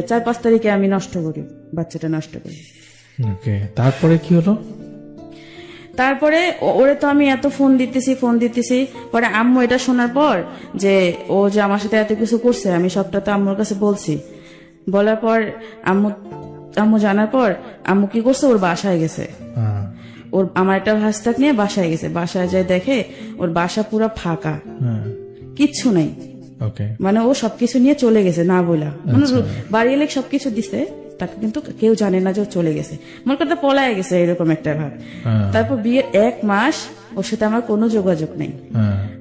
4-5 তারিখে আমি নষ্ট করি, বাচ্চাটা নষ্ট করি। ওকে, তারপরে কি হলো? তারপরে ওরে তো আমি এত ফোন দিতেছি। পরে আম্মু এটা শোনার পর যে ও যে আমার সাথে এত কিছু করছে, আমি সবটা তো আম্মুর কাছে বলছি। বলার পর আম্মু জানার পর আম্মু কি করছে, ওর বাসায় গেছে। আমার একটা হাসতাক নিয়ে বাসায় গেছে। বাসায় যায় দেখে ওর বাসা পুরো ফাঁকা, কিচ্ছু নাই। মানে ও সবকিছু নিয়ে চলে গেছে না বলা, মানে বাড়ি এলে সবকিছু দিছে, তাকে কিন্তু কেউ জানে না যে ও চলে গেছে, মনে করতে পলায় গেছে, এরকম একটা ভাব। তারপর বিয়ের 1 মাস ওর সাথে আমার কোনো যোগাযোগ নেই।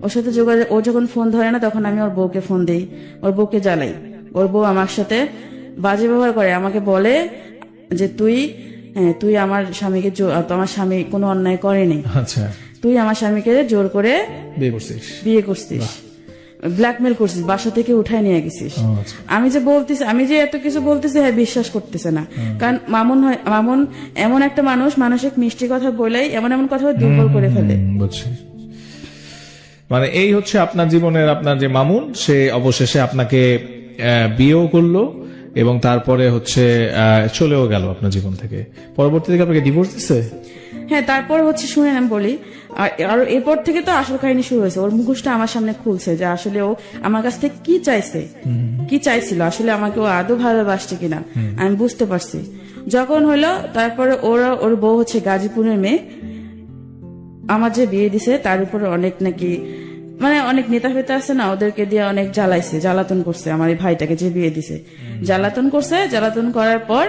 ওর সাথে যোগাযোগ, ও যখন ফোন ধরে না তখন আমি ওর বউকে ফোন দিই, ওর বউকে জ্বালাই। ওর বউ আমার সাথে বাজে ব্যবহার করে, আমাকে বলে যে তুই আমার স্বামীকে, আমার স্বামী কোনো অন্যায় করেনি, তুই আমার স্বামীকে জোর করে বিয়ে করছিস, ব্ল্যাকমেল করছিস, বাসা থেকে উঠায় নিয়ে গেছিস। আমি যে এত কিছু বলতেছি, হ্যাঁ বিশ্বাস করতেছে না, কারণ মামুন এমন একটা মানুষ, মানসিক মিষ্টি কথা বলেই এমন কথা দুর্বল করে ফেলে। মানে এই হচ্ছে আপনার জীবনের আপনার যে মামুন, সে অবশেষে আপনাকে বিয়েও করলো এবং তারপরে হচ্ছে চলেও গেল আপনার জীবন থেকে। পরবর্তী থেকে আপনাকে ডিভোর্স দিছে? হ্যাঁ, তারপর হচ্ছে শুনেন আমি বলি, আর এরপর থেকে তো আসল কাহিনী শুরু হয়েছে। ওর মুখোশটা আমার সামনে খুলছে যে আসলে ও আমার কাছ থেকে কি চাইছিল, আসলে আমাকে ও আদৌ ভালোবাসছে কিনা আমি বুঝতে পারছি। যখন হলো তারপরে ওর বউ হচ্ছে গাজীপুরের মেয়ে, আমার যে বিয়ে দিছে তার উপরে অনেক নাকি, মানে অনেক নেতা ফেতা আছে না, ওদেরকে দিয়ে অনেক জ্বালাতন করছে আমার এই ভাইটাকে যে বিয়ে দিছে। জ্বালাতন করার পর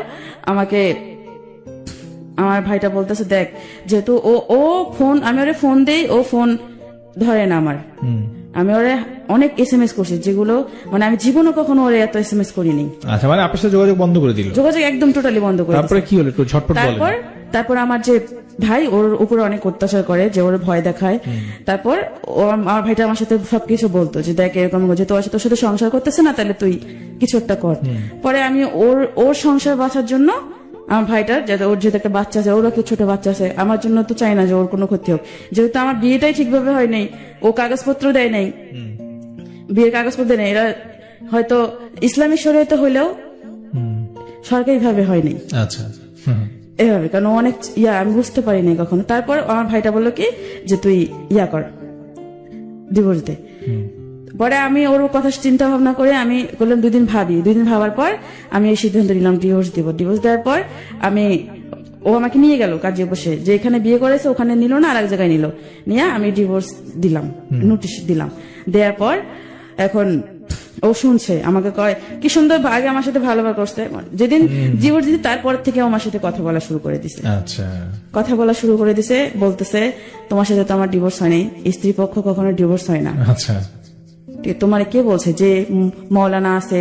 আমার ভাইটা বলতেছে, দেখ যেহেতু ও ফোন, আমি ওরে ফোন দেই, ও ফোন ধরে না আমার। আমি ওরে অনেক SMS করছি, যেগুলো মানে আমি জীবনে কখনো ওরে এত SMS করিনি। আচ্ছা, মানে আপনার সাথে যোগাযোগ বন্ধ করে দিল? যোগাযোগ একদম টোটালি বন্ধ করে। তারপরে কি হলো, একটু ঝটপট বলেন। তারপর আমার যে ভাই ওর উপরে অনেক অত্যাচার করে, যে ওর ভয় দেখায়। তারপর আমার ভাইটা আমার সাথে সবকিছু বলতো যে দেখ এরকম, যে তোর সাথে সংসার করতেছে না, তাহলে তুই কিছু একটা কর। পরে আমি ওর সংসার বাঁচার জন্য, আমার ভাইটার ওর যেহেতু একটা বাচ্চা আছে, ওর একটা ছোট বাচ্চা আছে, আমার জন্য তো চাই না যে ওর কোনো ক্ষতি হোক। যেহেতু আমার বিয়েটাই ঠিকভাবে হয় নাই, ও কাগজপত্র দেয় নাই, বিয়ের কাগজপত্র দেয় নাই, এরা হয়তো ইসলামী শরীয়তে হইলেও সরকারি ভাবে হয়নি। আচ্ছা, এভাবে, কারণ অনেক আমি বুঝতে পারিনি কখনো। তারপর আমার ভাইটা বললো কি যে তুই কর, ডিভোর্স দে। পরে আমি ওর কথা চিন্তা ভাবনা করে আমি বললাম 2 দিন ভাবি। 2 দিন ভাবার পর আমি এই সিদ্ধান্ত নিলাম ডিভোর্স দিব। ডিভোর্স দেওয়ার পর ও আমাকে নিয়ে গেল কাজে বসে, যে এখানে বিয়ে করেছে ওখানে নিল না, আর এক জায়গায় নিয়ে আমি ডিভোর্স দিলাম, নোটিশ দিলাম। দেওয়ার পর এখন ও শুনছে, আমাকে কয় কি সুন্দর, আগে আমার সাথে ভালোবাসা করছে, যেদিন ডিভোর্স দিতে তারপর থেকে আমার সাথে কথা বলা শুরু করে দিছে। কথা বলা শুরু করে দিছে, বলতেছে তোমার সাথে তো আমার ডিভোর্স হয়নি, স্ত্রী পক্ষ কখনো ডিভোর্স হয় না। তোমার কে বলছে যে মৌলানা আছে,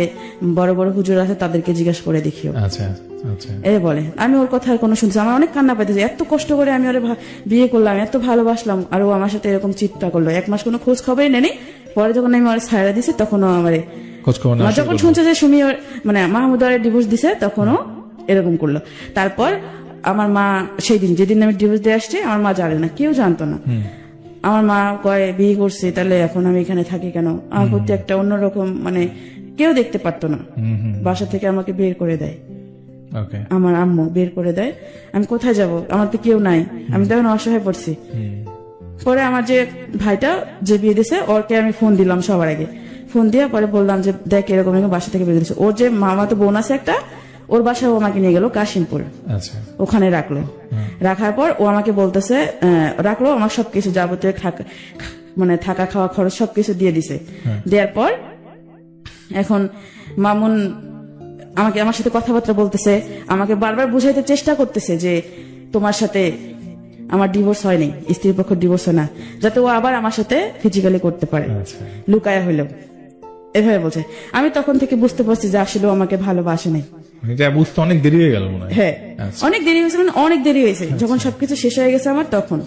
বড় বড় হুজুর আছে, তাদেরকে জিজ্ঞাসা করে দেখিও। আচ্ছা আচ্ছা এ বলে। আমি ওর কথা আর কোনো শুনছি, আমার অনেক কান্না পাইতেছে। এত কষ্ট করে আমি ওরে বিয়ে করলাম, এত ভালোবাসলাম, আর ও আমার সাথে এরকম চিৎকার করলো। 1 মাস কোনো খোঁজ খবরই নেই। পরে যখন আমি ওর ছাড়া দিছি, তখনও আমার খোঁজ খবর না যখন শুনছে যে সুমি মানে মাহমুদ ওর ডিভোর্স দিছে, তখনও এরকম করলো। তারপর আমার মা সেই দিন, যেদিন আমি ডিভোর্স দিয়ে আসছি, আমার মা জানে না, কেউ জানতো না। আমার মা কয় বিয়ে করছে, তাহলে এখন আমি এখানে থাকি কেন? আমার প্রতি একটা অন্যরকম, মানে কেউ দেখতে পারতো না। বাসা থেকে আমাকে বের করে দেয়, ওকে আমার আম্মু বের করে দেয়। আমি কোথায় যাব? আমার তো কেউ নাই, আমি তখন অসহায় পড়ছি। পরে আমার যে ভাইটা যে বিয়ে দিছে, ওরকে আমি ফোন দিলাম সবার আগে। ফোন দিয়ে পরে বললাম যে দেখ এরকম এরকম বাসা থেকে বের দিচ্ছে। ওর যে মামা তো বোন আছে একটা, ওর বাসায় ও আমাকে নিয়ে গেল কাশিমপুর, আচ্ছা ওখানে রাখলো। রাখার পর ও আমাকে বলতেছে, রাখলো, আমার সবকিছু যাবতীয় মানে থাকা খাওয়া খরচ সবকিছু দিয়ে দিছে। দেওয়ার পর এখন মামুন আমাকে, আমার সাথে কথাবার্তা বলতেছে, আমাকে বারবার বুঝাইতে চেষ্টা করতেছে যে তোমার সাথে আমার ডিভোর্স হয়নি, স্ত্রীর পক্ষ ডিভোর্স হয় না, যাতে ও আবার আমার সাথে ফিজিক্যালি করতে পারে, লুকায়া হইলেও। এভাবে বলছে। আমি তখন থেকে বুঝতে পারছি যে আসলে ও আমাকে ভালোবাসে নাই। এটা বুঝতে অনেক দেরি হয়ে গেল মনে হয়। হ্যাঁ, অনেক দেরি হয়েছে, মানে অনেক দেরি হয়েছে। যখন সবকিছু শেষ হয়ে গেছে আমার, তখন